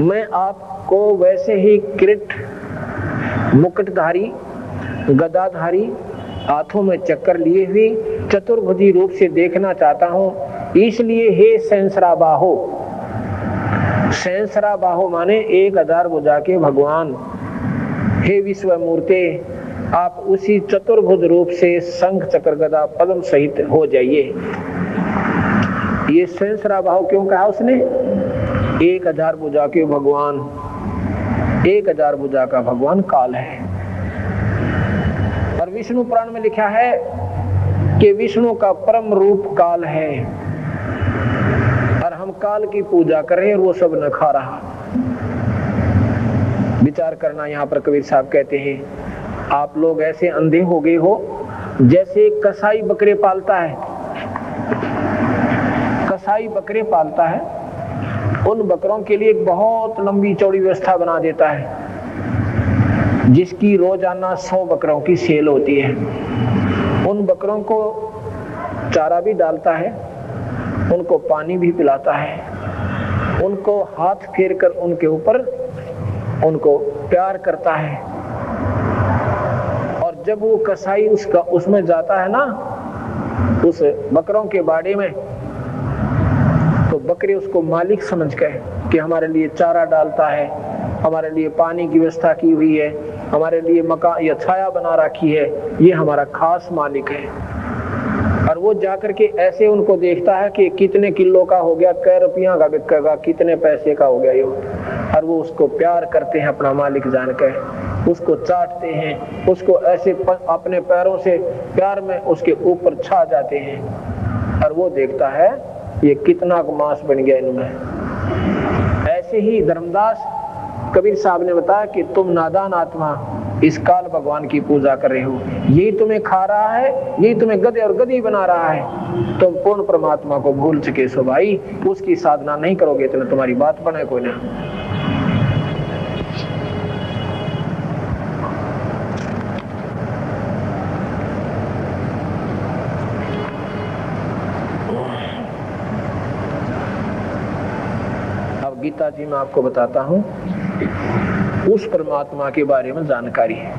मैं आपको वैसे ही किरीट, मुकुटधारी, गदाधारी, हाथों में चक्कर लिए हुए चतुर्भुजी रूप से देखना चाहता हूं। इसलिए हे सहस्राबाहो, सहस्रा बाहो माने 1000 भुजा के भगवान। हे विश्व मूर्ते, आप उसी चतुर्भुज रूप से शंख चक्र गदा पद्म सहित हो जाइए। ये सहस्रा बाहो क्यों कहा उसने? 1000 भुजा के भगवान, 1000 भुजा का भगवान काल है। और विष्णु पुराण में लिखा है कि विष्णु का परम रूप काल है, और हम काल की पूजा कर रहे हैं और वो सब न खा रहा। विचार करना। यहाँ पर कबीर साहब कहते हैं, आप लोग ऐसे अंधे हो गए हो जैसे कसाई बकरे पालता है। कसाई बकरे पालता है, उन बकरों के लिए एक बहुत लंबी चौड़ी व्यवस्था बना देता है, जिसकी रोजाना 100 बकरों की सेल होती है। उन बकरों को चारा भी डालता है, उनको पानी भी पिलाता है, उनको हाथ फेर कर उनके ऊपर उनको प्यार करता है। और जब वो कसाई उसमें जाता है ना, उस बकरों के बाड़े में, तो बकरे उसको मालिक समझ के कि हमारे लिए चारा डालता है, हमारे लिए पानी की व्यवस्था की हुई है, हमारे लिए मकान या छाया बना रखी है, ये हमारा खास मालिक है। और वो जाकर के ऐसे उनको देखता है कि कितने किलो का हो गया, कै रुपया का बिकेगा, कितने पैसे का हो गया ये, और वो उसको प्यार करते हैं अपना मालिक जान के, उसको चाटते हैं, उसको ऐसे अपने पैरों से प्यार में उसके ऊपर छा जाते हैं। और वो देखता है ये कितना मांस बन गया इनमें। ऐसे ही धर्मदास कबीर साहब ने बताया कि तुम नादान आत्मा इस काल भगवान की पूजा कर रहे हो, यही तुम्हें खा रहा है, यही तुम्हें गधे और गधी बना रहा है। तुम पूर्ण परमात्मा को भूल चुके सो भाई, उसकी साधना नहीं करोगे तो तुम्हारी बात बने कोई ना। अब गीता जी मैं आपको बताता हूं उस परमात्मा के बारे में जानकारी है।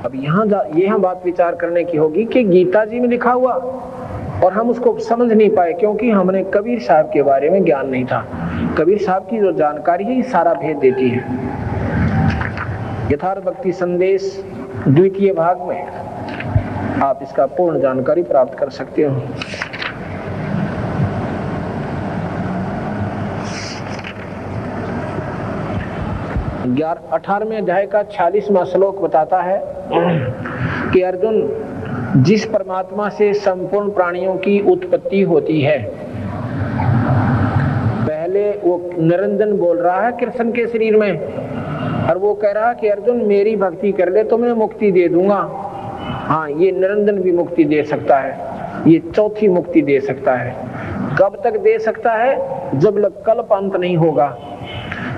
अब यहाँ बात विचार करने की होगी कि गीता जी में लिखा हुआ और हम उसको समझ नहीं पाए, क्योंकि हमने कबीर साहब के बारे में ज्ञान नहीं था। कबीर साहब की जो जानकारी है ये सारा भेद देती है। यथार्थ भक्ति संदेश द्वितीय भाग में आप इसका पूर्ण जानकारी प्राप्त कर सकते हो। ग्यारह 18वें अध्याय का 46वां श्लोक बताता है कि अर्जुन, जिस परमात्मा से संपूर्ण प्राणियों की उत्पत्ति होती है, पहले वो निरंजन बोल रहा है कृष्ण के शरीर में, और वो कह रहा है कि अर्जुन मेरी भक्ति कर ले तो मैं मुक्ति दे दूंगा। हाँ, ये निरंजन भी मुक्ति दे सकता है, ये चौथी मुक्ति दे सकता है। कब तक दे सकता है? जब तक कल्प अंत नहीं होगा।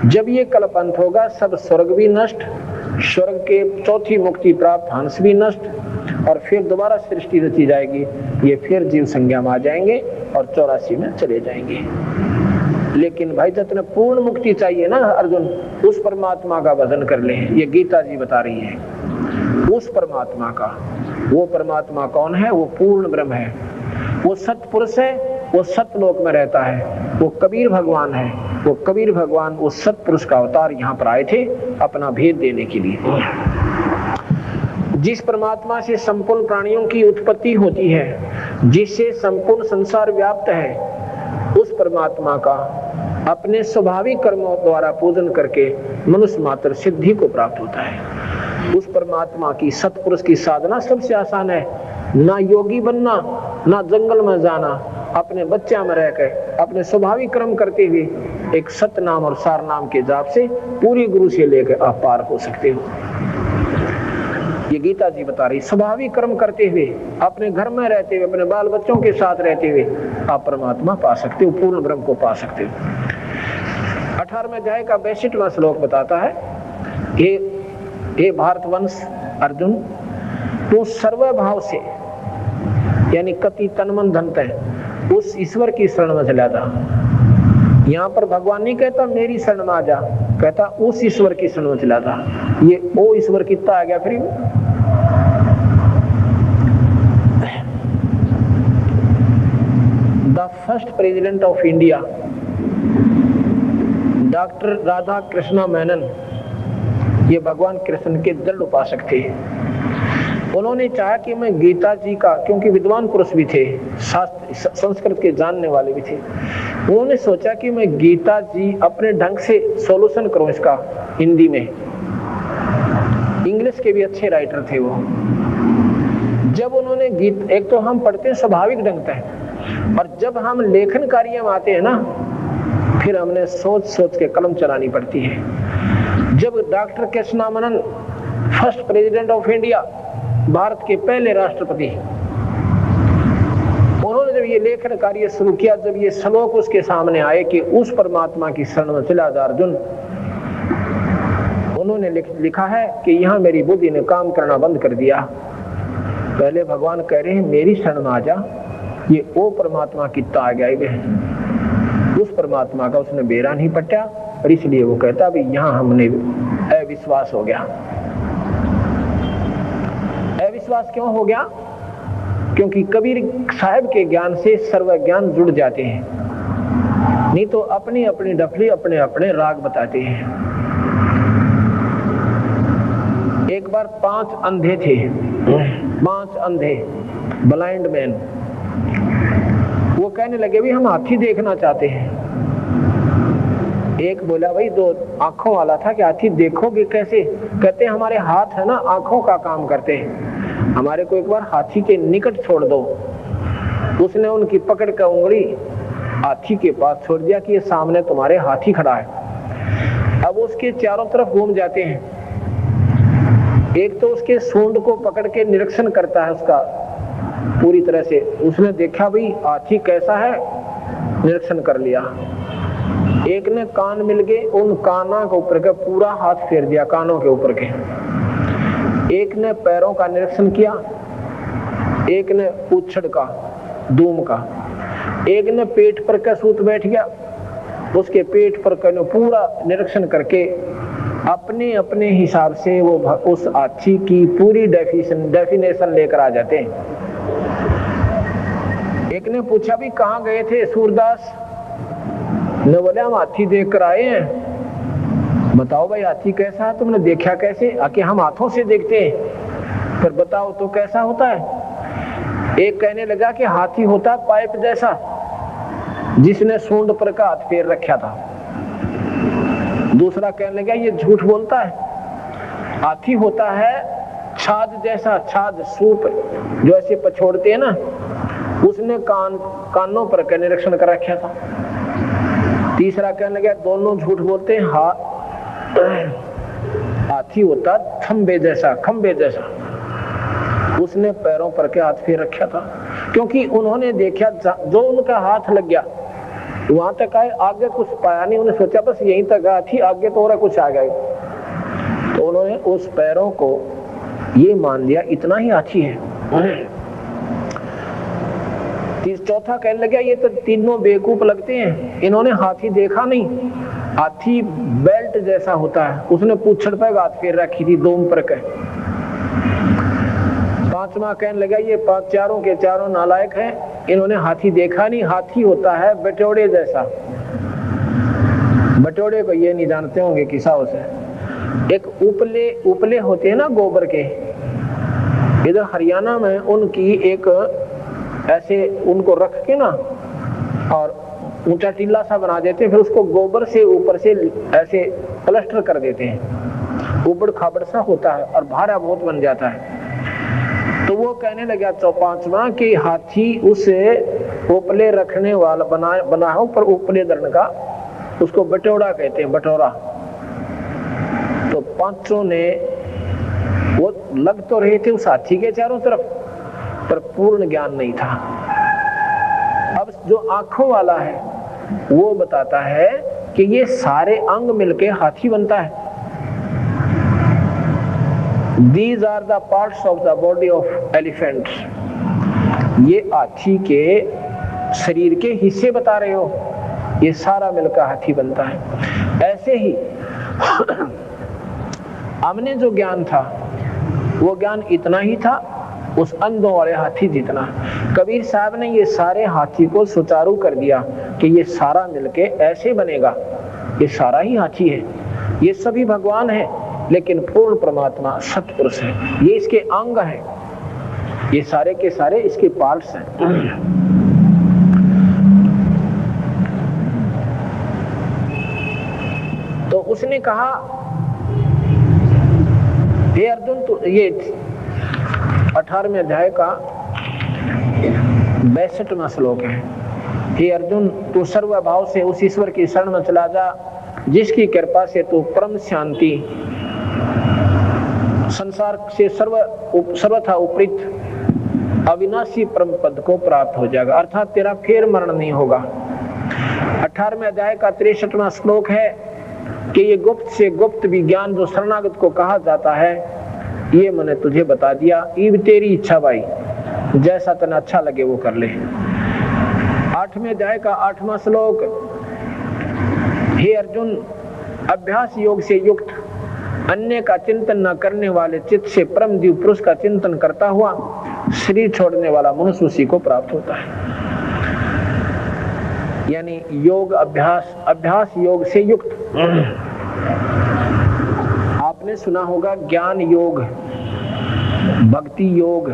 जब ये कल्प अंत होगा, सब स्वर्ग भी नष्ट, स्वर्ग के चौथी मुक्ति प्राप्त हंस भी नष्ट, और फिर दोबारा सृष्टि रची जाएगी। ये फिर जीव संज्ञा में आ जाएंगे और 84 में चले जाएंगे। लेकिन भाई जब तुम्हें पूर्ण मुक्ति चाहिए ना अर्जुन, उस परमात्मा का भजन कर ले। ये गीता जी बता रही है उस परमात्मा का। वो परमात्मा कौन है? वो पूर्ण ब्रह्म है, वो सतपुरुष है, वो सतलोक में रहता है, वो कबीर भगवान है। वो कबीर भगवान उस सतपुरुष का अवतार यहाँ पर आए थे अपना भेद देने के लिए। जिस परमात्मा से संपूर्ण प्राणियों की उत्पत्ति होती है, जिससे संपूर्ण संसार व्याप्त है, उस परमात्मा का अपने स्वाभाविक कर्मों द्वारा पूजन करके मनुष्य मात्र सिद्धि को प्राप्त होता है। उस परमात्मा की सतपुरुष की साधना सबसे आसान है। ना योगी बनना, ना जंगल में जाना, अपने बच्चा में रहकर अपने स्वाभाविक कर्म करते हुए एक सत नाम और सार नाम के जाप से पूरी गुरु से लेकर आप पार हो सकते हो। ये गीता जी बता रही, स्वाभाविक कर्म करते हुए, अपने घर में रहते हुए, अपने बाल बच्चों के साथ रहते हुए आप परमात्मा पा सकते हो, पूर्ण ब्रह्म को पा सकते हो। 18वें अध्याय का 62वां श्लोक बताता है कि हे भारतवंश अर्जुन, तू सर्वभाव से यानी कति तन मन धन तन उस ईश्वर की शरण में चला जा यहाँ पर भगवान नहीं कहता मेरी शरण में आ जा, कहता उस ईश्वर की शरण में चला था। ये ओ ईश्वर कितना आ गया फिर। The first president of India doctor Radha Krishna Menon, ये भगवान कृष्ण के दृढ़ उपासक थे। उन्होंने चाहा कि मैं गीता जी का, क्योंकि विद्वान पुरुष भी थे, शास्त्र संस्कृत के जानने वाले भी थे, उन्होंने सोचा कि मैं गीता जी अपने ढंग से सॉल्यूशन करूं इसका हिंदी में। इंग्लिश के भी अच्छे राइटर थे वो। जब उन्होंने गीत, एक तो हम पढ़ते हैं स्वाभाविक ढंग से, और जब हम लेखन कार्य में आते हैं ना, फिर हमने सोच सोच के कलम चलानी पड़ती है। जब doctor Krishna Menon first president of India, Bharat के पहले राष्ट्रपति, उन्होंने जब ये लेखन कार्य शुरू किया, जब ये श्लोक उसके सामने आए कि उस परमात्मा की शरण में चला जा अर्जुन, उन्होंने लिखा है कि यहाँ मेरी बुद्धि ने काम करना बंद कर दिया। पहले भगवान कह रहे हैं मेरी शरण में आ जा, ये ओ परमात्मा कितना आ गया, उस परमात्मा का उसने बेरा नहीं पटा, और इसलिए वो कहता भी यहाँ हमने अविश्वास हो गया। अविश्वास क्यों हो गया? क्योंकि कबीर साहब के ज्ञान से सर्व ज्ञान जुड़ जाते हैं, नहीं तो अपनी अपनी डफली अपने अपने राग बताते हैं। एक बार 5 अंधे थे, 5 अंधे ब्लाइंड मैन, वो कहने लगे भी हम हाथी देखना चाहते हैं। एक बोला भाई 2 आंखों वाला था कि हाथी देखोगे कैसे? कहते हमारे हाथ है ना आंखों का काम करते हैं, हमारे को एक बार हाथी के निकट छोड़ दो। उसने उनकी पकड़ कर उंगली हाथी के पास छोड़ दिया कि ये सामने तुम्हारे हाथी खड़ा है। अब उसके चारों तरफ घूम जाते हैं, एक तो उसके सूंड को पकड़ के निरीक्षण करता है उसका पूरी तरह से। उसने देखा भाई हाथी कैसा है, निरीक्षण कर लिया। एक ने कान मिल गए, उन कानों के ऊपर का पूरा हाथ फेर दिया, कानों के ऊपर के। एक ने पैरों का निरीक्षण किया, एक ने पूंछड़ का, दूम का, एक ने पेट पर का सूत बैठ गया, उसके पेट पर का पूरा निरीक्षण करके अपने अपने हिसाब से वो उस हाथी की पूरी डेफिनेशन लेकर आ जाते हैं। एक ने पूछा भी कहाँ गए थे सूरदास? ने बोले हम हाथी देख कर आए हैं। बताओ भाई हाथी कैसा है, तुमने देखा कैसे? आके हम हाथों से देखते हैं, फिर बताओ तो कैसा होता है? एक कहने लगा कि हाथी होता है पाइप जैसा, जिसने सूंड पर का हाथ फेर रखा था। दूसरा कहने लगा ये झूठ बोलता है, हाथी होता है छाछ जैसा, छाछ सूप जो ऐसे पछोड़ते हैं ना, उसने कानों पर का निरीक्षण कर रखा था। तीसरा कहने लगा दोनों झूठ बोलते हैं, हाथी होता खंबे जैसा, खंबे जैसा, उसने पैरों पर के हाथ फेर रखा था। क्योंकि उन्होंने देखा, जो उनका हाथ लग गया वहां तक आए, आगे कुछ पाया नहीं। उन्होंने सोचा बस यहीं तक हाथी, आगे तो और कुछ आ गया। तो उन्होंने उस पैरों को ये मान लिया इतना ही हाथी है। चौथा कहने लगा ये तो तीनों बेवकूफ लगते हैं, इन्होंने हाथी देखा नहीं, हाथी बेल्ट जैसा होता है, उसने पूंछड़ पर हाथ फेर रखी थी दोम पर के। पांचवा कहने लगा ये चारों के चारों नालायक हैं, इन्होंने हाथी देखा नहीं, हाथी होता है बटोड़े जैसा। बटोड़े को ये नहीं जानते होंगे किसा उसे, एक उपले होते हैं ना गोबर के, इधर हरियाणा में उनकी एक ऐसे उनको रख के ना और ऊंचा टीला सा बना देते हैं, फिर उसको गोबर से ऊपर से ऐसे प्लास्टर कर देते हैं, उबड़ खाबड़ सा होता है और भारा बहुत बन जाता है। तो वो कहने लगा पांचवा कि हाथी उसे उपले रखने वाला बना हो पर उपले दरण का, उसको बटोरा कहते हैं, बटोरा। तो पांचों ने वो लग तो रहे थे उस हाथी के चारों तरफ, पर पूर्ण ज्ञान नहीं था। अब जो आंखों वाला है वो बताता है कि ये सारे अंग मिलके हाथी बनता है। These are the parts of the body of elephant। ये हाथी के शरीर के हिस्से बता रहे हो, ये सारा मिलकर हाथी बनता है। ऐसे ही हमने जो ज्ञान था वो ज्ञान इतना ही था उस अंधों वाले हाथी जितना। कबीर साहब ने ये सारे हाथी को सुचारू कर दिया कि ये सारा मिलके ऐसे बनेगा, ये सारा ही हाथी है, ये सभी भगवान है, लेकिन पूर्ण परमात्मा सतपुरुष है, ये इसके अंग है, ये सारे के सारे इसके पार्ट्स हैं। तो उसने कहा, हे अर्जुन, तो ये 18वें अध्याय का 62वां श्लोक है। हे अर्जुन, तू सर्वभाव से उस ईश्वर की शरण में चला जा जिसकी कृपा से तू परम शांति, संसार से सर्वथा उपरीत अविनाशी परम पद को प्राप्त हो जाएगा, अर्थात तेरा फिर मरण नहीं होगा। 18वें अध्याय का 63वां श्लोक है कि ये गुप्त से गुप्त विज्ञान जो शरणागत को कहा जाता है, ये मैंने तुझे बता दिया, ये तेरी इच्छा भाई, जैसा तने अच्छा लगे वो कर ले। 8वें अध्याय का 8वां श्लोक, हे अर्जुन, अभ्यास योग से युक्त अन्य का चिंतन न करने वाले चित्त से परम दिव्य पुरुष का चिंतन करता हुआ शरीर छोड़ने वाला मनुष्य उसी को प्राप्त होता है। यानी योग अभ्यास योग से युक्त। आपने सुना होगा ज्ञान योग, भक्ति योग।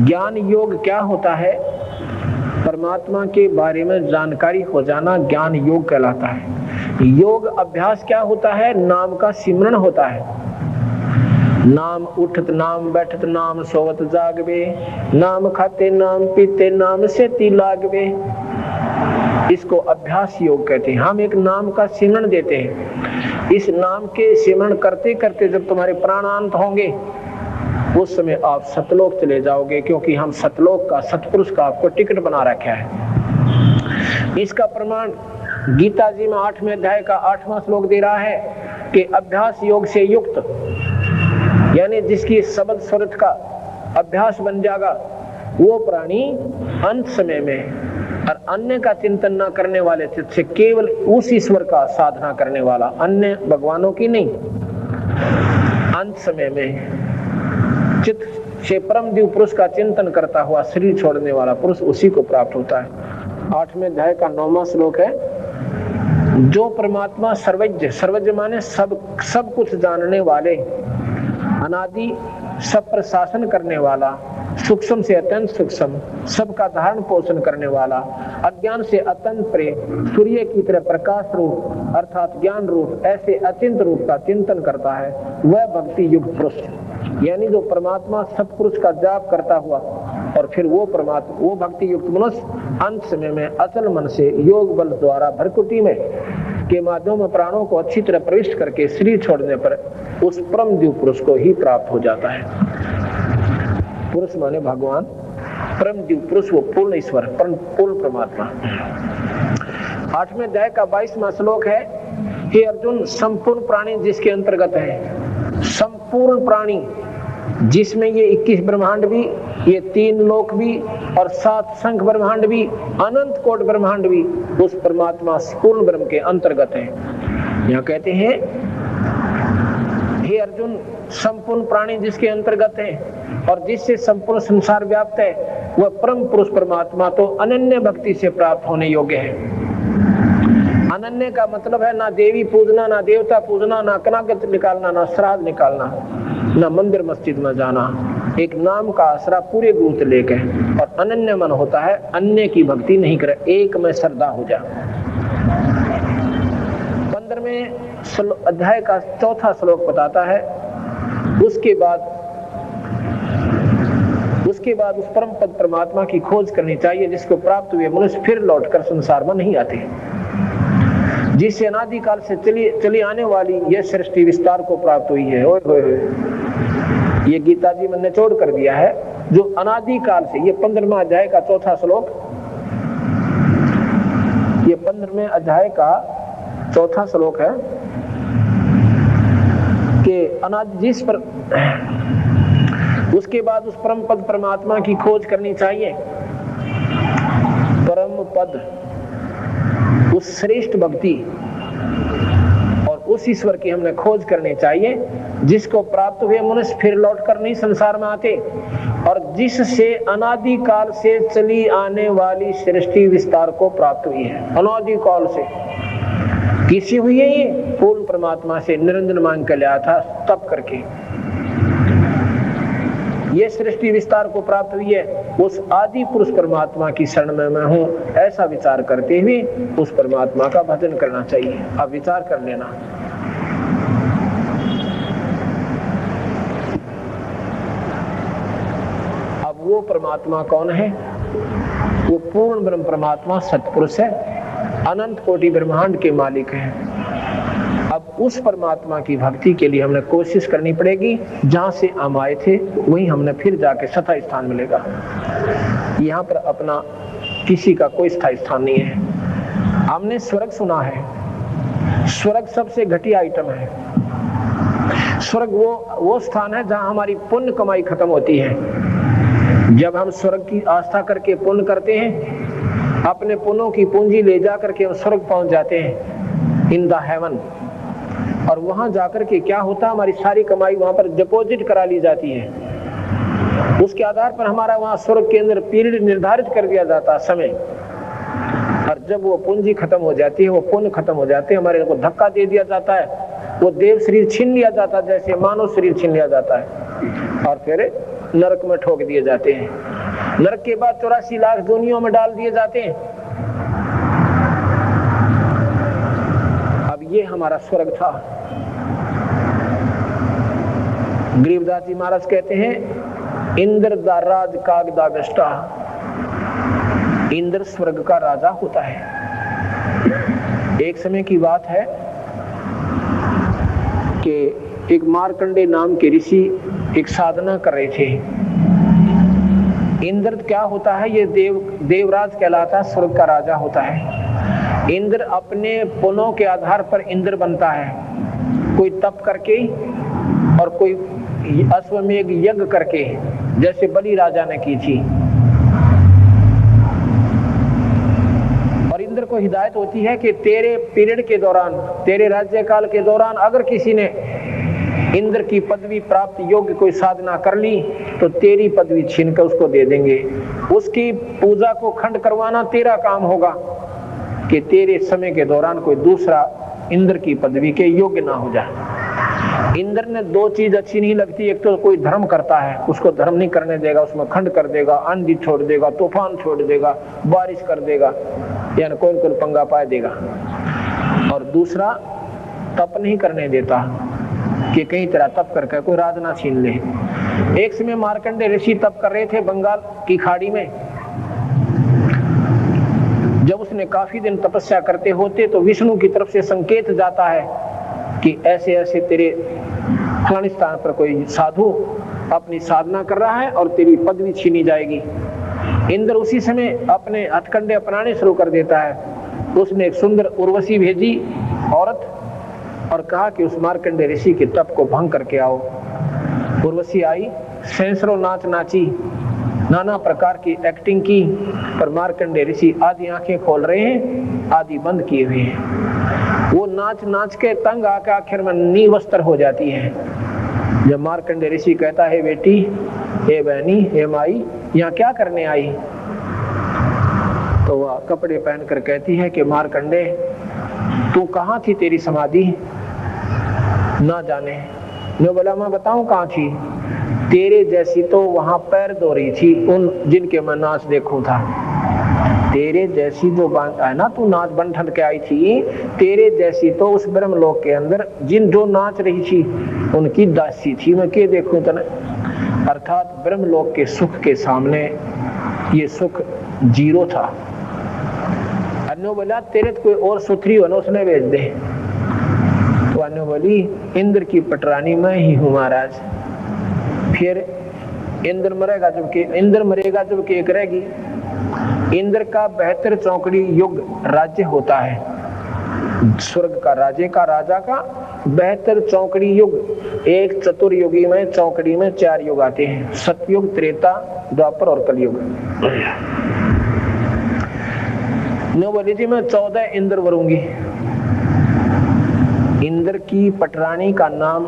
ज्ञान योग क्या होता है? परमात्मा के बारे में जानकारी हो जाना ज्ञान योग कहलाता है। योग अभ्यास क्या होता है? नाम का सिमरन होता है। नाम उठत नाम बैठत नाम सोवत जागवे, नाम खाते नाम पीते नाम सेती लागवे, इसको अभ्यास योग कहते हैं। हम एक नाम का सिमरन देते हैं। इस नाम के सिमरन करते करते जब तुम्हारे प्राणांत होंगे उस समय आप सतलोक चले जाओगे, क्योंकि हम सतलोक का, सतपुरुष का आपको टिकट बना रखा है। इसका प्रमाण गीता जी में 8वें अध्याय का 8वां श्लोक दे रहा है कि अभ्यास योग से युक्त, यानी जिसकी शब्द स्वरत का अभ्यास बन जाएगा वो प्राणी अंत समय में और अन्य का चिंतन न करने वाले चित्त से केवल उस ईश्वर का साधना करने वाला, अन्य भगवानों की नहीं, अंत समय में चित्त से परम दिव्य पुरुष का चिंतन करता हुआ शरीर छोड़ने वाला पुरुष उसी को प्राप्त होता है। 8वें अध्याय का 9वां श्लोक है, जो परमात्मा सर्वज्ञ, सर्वज्ञ माने सब कुछ जानने वाले, अनादि सब पर शासन करने वाला, सूक्ष्म से अत्यंत सूक्ष्म, सबका धारण पोषण करने वाला, अज्ञान से अत्यंत परे, सूर्य की तरह प्रकाश रूप अर्थात ज्ञान रूप ऐसे अचिंत रूप का चिंतन करता है, वह भक्ति युक्त पुरुष, यानी जो परमात्मा सतपुरुष का जाप करता हुआ और फिर वो भक्ति युक्त मनुष्य अंत समय में अचल मन से योग बल द्वारा भरकुटी में के माध्यम में प्राणों को अच्छी तरह प्रविष्ट करके शरीर छोड़ने पर उस परम दिव्य पुरुष को ही प्राप्त हो जाता है। पुरुष माने भगवान, परम दिव्य पुरुष वो पूर्ण ईश्वर, पूर्ण परमात्मा। 8वें अध्याय का 22वां श्लोक है, हे अर्जुन, संपूर्ण प्राणी जिसके अंतर्गत है, संपूर्ण प्राणी जिसमें ये 21 ब्रह्मांड भी, ये 3 लोक भी और 7 संख ब्रह्मांड भी, अनंत कोट ब्रह्मांड भी उस परमात्मा पूर्ण ब्रह्म के अंतर्गत है। यहाँ कहते हैं, हे अर्जुन, संपूर्ण प्राणी जिसके अंतर्गत है और जिससे संपूर्ण संसार व्याप्त है, वह परम पुरुष परमात्मा तो अनन्य भक्ति से प्राप्त होने योग्य है। अनन्य का मतलब है ना देवी पूजना, ना देवता पूजना, ना कनागत निकालना, ना श्राद्ध निकालना, ना मंदिर मस्जिद में जाना, एक नाम का आसरा पूरे गुरुत लेके, और अनन्य मन होता है अन्य की भक्ति नहीं करे, एक में श्रद्धा हो जा। 15वें अध्याय का 4था श्लोक बताता है, उसके बाद उस परम पद परमात्मा की खोज करनी चाहिए जिसको प्राप्त हुए मनुष्य फिर लौटकर संसार में नहीं आते, जिससे अनादि काल से चली आने वाली यह सृष्टि विस्तार को प्राप्त हुई है। ओए होए, ये गीता जी में निचोड़ कर दिया है, जो अनादि काल से, ये 15वें अध्याय का 4था श्लोक, ये 15वें अध्याय का 4था श्लोक है कि अनादि जिस पर, उसके बाद उस परम पद परमात्मा की खोज करनी चाहिए। परम पद उस श्रेष्ठ भक्ति और उस ईश्वर की हमने खोज करनी चाहिए जिसको प्राप्त हुए मनुष्य फिर लौट कर नहीं संसार में आते, और जिससे अनादि काल से चली आने वाली सृष्टि विस्तार को प्राप्त हुई है। अनादि काल से किसी हुई है, ये पूर्ण परमात्मा से निरंजन मांग कर लिया था तप करके, ये सृष्टि विस्तार को प्राप्त हुई है। उस आदि पुरुष परमात्मा की शरण में मैं हूं, ऐसा विचार करते हुए उस परमात्मा का भजन करना चाहिए। अब विचार कर लेना। अब वो परमात्मा कौन है? वो पूर्ण ब्रह्म परमात्मा सतपुरुष है, अनंत कोटि ब्रह्मांड के मालिक हैं। अब उस परमात्मा की भक्ति के लिए हमने कोशिश करनी पड़ेगी। जहां से हम आए थे वहीं हमने फिर जाके स्थायी स्थान मिलेगा। यहाँ पर अपना किसी का कोई स्थायी स्थान नहीं है। हमने स्वर्ग सुना है, स्वर्ग सबसे घटिया आइटम है। स्वर्ग वो स्थान है जहां हमारी पुण्य कमाई खत्म होती है। जब हम स्वर्ग की आस्था करके पुण्य करते हैं, अपने पुण्यों की पूंजी ले जा करके हम स्वर्ग पहुंच जाते हैं, इन द हेवन। और वहां जाकर के क्या होता, हमारी सारी कमाई वहां पर डिपॉजिट करा ली जाती है। उसके आधार पर हमारा वहां स्वर्ग के अंदर पीरियड निर्धारित कर दिया जाता है, समय। और जब वो पूंजी खत्म हो जाती है, वो पुण्य खत्म हो जाते हैं, हमारे को धक्का दे दिया जाता है, वो देव शरीर छीन लिया जाता है, जैसे मानव शरीर छीन लिया जाता है, और फिर नरक में ठोक दिए जाते हैं। नरक के बाद 84 लाख दुनियाओं में डाल दिए जाते हैं। अब ये हमारा स्वर्ग था। गरीबदास जी महाराज कहते हैं, इंद्र दा राज कागदागष्टा, इंद्र स्वर्ग का राजा होता है। एक समय की बात है कि एक मार्कंडे नाम के ऋषि एक साधना कर रहे थे। इंद्र क्या होता है? ये देवराज कहलाता है, स्वर्ग का राजा होता है। इंद्र अपने पुण्यों के आधार पर इंद्र बनता है, कोई तप करके और कोई अश्वमेध यज्ञ करके, जैसे बलि राजा ने की थी। और इंद्र को हिदायत होती है कि तेरे पीरियड के दौरान, तेरे राज्यकाल के दौरान अगर किसी ने इंद्र की पदवी प्राप्त योग्य कोई साधना कर ली तो तेरी पदवी छीन कर उसको दे देंगे। उसकी पूजा को खंड करवाना तेरा काम होगा कि तेरे समय के दौरान कोई दूसरा इंद्र की पदवी के योग्य ना हो जाए। इंद्र ने दो चीज अच्छी नहीं लगती, एक तो कोई धर्म करता है, उसको धर्म नहीं करने देगा, उसमें खंड कर देगा, आंधी छोड़ देगा, तूफान छोड़ देगा, बारिश कर देगा, यानी कोई पंगा पाए देगा। और दूसरा तप नहीं करने देता कि कहीं तरह तप करके कोई राज ना छीन ले। एक समय मार्कंडे ऋषि तप कर रहे थे बंगाल की खाड़ी में। जब उसने काफी दिन तपस्या करते होते तो विष्णु की तरफ से संकेत जाता है कि ऐसे ऐसे तेरे फलाने स्थान पर कोई साधु अपनी साधना कर रहा है और तेरी पदवी छीनी जाएगी। इंद्र उसी समय अपने हथकंडे अपनाने शुरू कर देता है। उसने एक सुंदर उर्वशी भेजी औरत और कहा कि उस मार्कंडे ऋषि के तप को भंग करके आओ। उर्वशी आई, सैंसरों नाच नाची, नाना प्रकार की एक्टिंग की, पर मार्कंडे ऋषि आधी आंखें खोल रहे हैं, आधी बंद किए हुए हैं। वो नाच नाच के तंग आकर आखिर में निवस्त्र हो जाती है। जब मार्कंडे ऋषि कहता है, बेटी, हे बहनी, हे माई, यहाँ क्या करने आई? तो वह कपड़े पहनकर कहती है कि मार्कंडे, तू कहाँ थी? तेरी समाधि ना जाने। मैं बोला, मैं बताऊं कहाँ थी? तेरे जैसी तो वहां पैर धो रही थी, उन जिनके मैं नाच देखूं था। तेरे जैसी जो है ना, तू नाच बंठन के आई थी, तेरे जैसी तो उस ब्रह्मलोक के अंदर जिन जो नाच रही थी उनकी दासी थी, मैं क्या देखूं तने। अर्थात ब्रह्मलोक के सुख के सामने ये सुख जीरो था। अन्य बोला, तेरे तो कोई और सुथरी हो ना, उसने भेज दे। तो अन्य बोली, इंद्र की पटरानी मैं ही हूँ महाराज। फिर इंद्र मरेगा जब कि एक रहेगी। इंद्र का 72 चौकड़ी युग राज्य होता है। स्वर्ग का राजा का 72 चौकड़ी युग। एक चतुर्युगी में चौकड़ी में 4 युग आते हैं, सतयुग, त्रेता, द्वापर और कलयुग। नो बोली थी मैं 14 इंद्र वरूंगी। इंद्र की पटरानी का नाम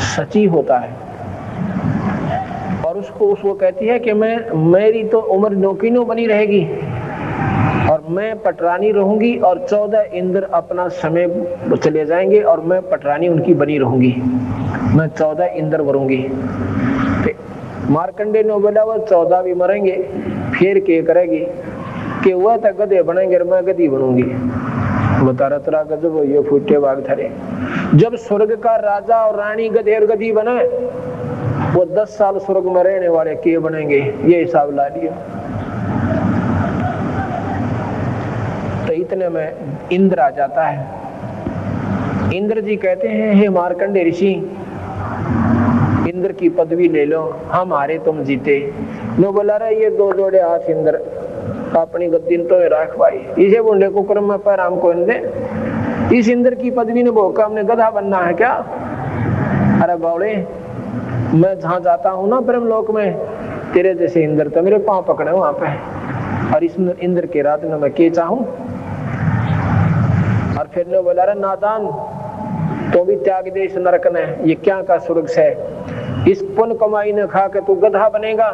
सची होता है और उसको कहती है कि मेरी तो उम्र नौकीनो बनी रहेगी और मैं पटरानी रहूंगी और 14 इंद्र अपना समय चले जाएंगे और मैं पटरानी उनकी बनी रहूंगी। मैं 14 इंद्र वरूंगी। मार्कंडे ने बोला वो 14 भी मरेंगे, फिर क्या करेगी कि वह तो गधे बनेंगे और मैं गधी बनूंगी। बता रहा तेरा गजब ये फूटे बाग थरे। जब स्वर्ग का राजा और रानी गधे और गधी बने, वो 10 साल स्वर्ग में रहने वाले के बनेंगे, ये हिसाब ला लिया। तो इतने में इंद्र आ जाता है। इंद्र जी कहते हैं हे मार्कंडे ऋषि, इंद्र की पदवी ले लो, हम हारे तुम जीते। नो बोला रहा ये 2 जोड़े हाथ इंद्र अपनी गद्दी तो राख भाई, इसे बुंडे को क्रम में पर हमको दे। इस इंद्र की पदवी ने भोग हमने गधा बनना है क्या? अरे बावड़े, मैं जहां जाता हूं ना ब्रह्मलोक में, तेरे जैसे इंद्र तो मेरे पांव पकड़े वहां पे, और इस इंद्र के रात में मैं के चाहूं। और फिर ने बोला रहा नादान, तो भी त्याग दे इस नरक ने, ये क्या का स्वर्ग से, इस पुण्य कमाई ने खा के तू गधा बनेगा।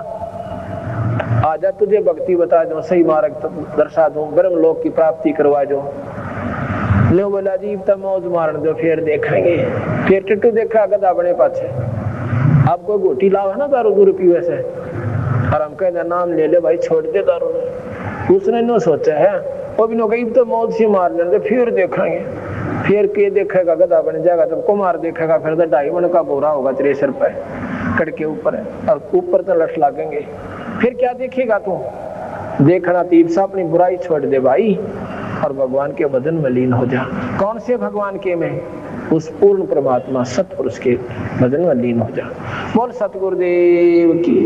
आजा तुझे भक्ति बता दो, सही मार्ग दर्शा दूं, ब्रह्मलोक की प्राप्ति करवा दो। ने बोला जी तब मौज मारन दो, फिर देखेंगे। फिर टिट्टू देखा गधा बने पाछे। अब कोई गोटी लावा ना दारू दूर पीवे से, और हम कहते नाम ले ले भाई, छोड़ दे दारू। उसने नो सोचा है वो भी नो कही तो मौज से मार लेंगे, फिर देखेंगे। फिर के देखेगा गधा बन जाएगा, तब कुमार देखेगा, फिर तो 2.5 मन का बोरा होगा तेरे सिर पे कड़के ऊपर है, और ऊपर तो लठ लागेंगे। फिर क्या देखेगा तू? देखना तीर सा, अपनी बुराई छोड़ दे भाई और भगवान के भजन में लीन हो जा। कौन से भगवान के में? उस पूर्ण परमात्मा सतपुरुष के भजन में लीन हो जा। बोल सतगुरुदेव की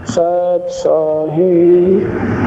सत साहिब।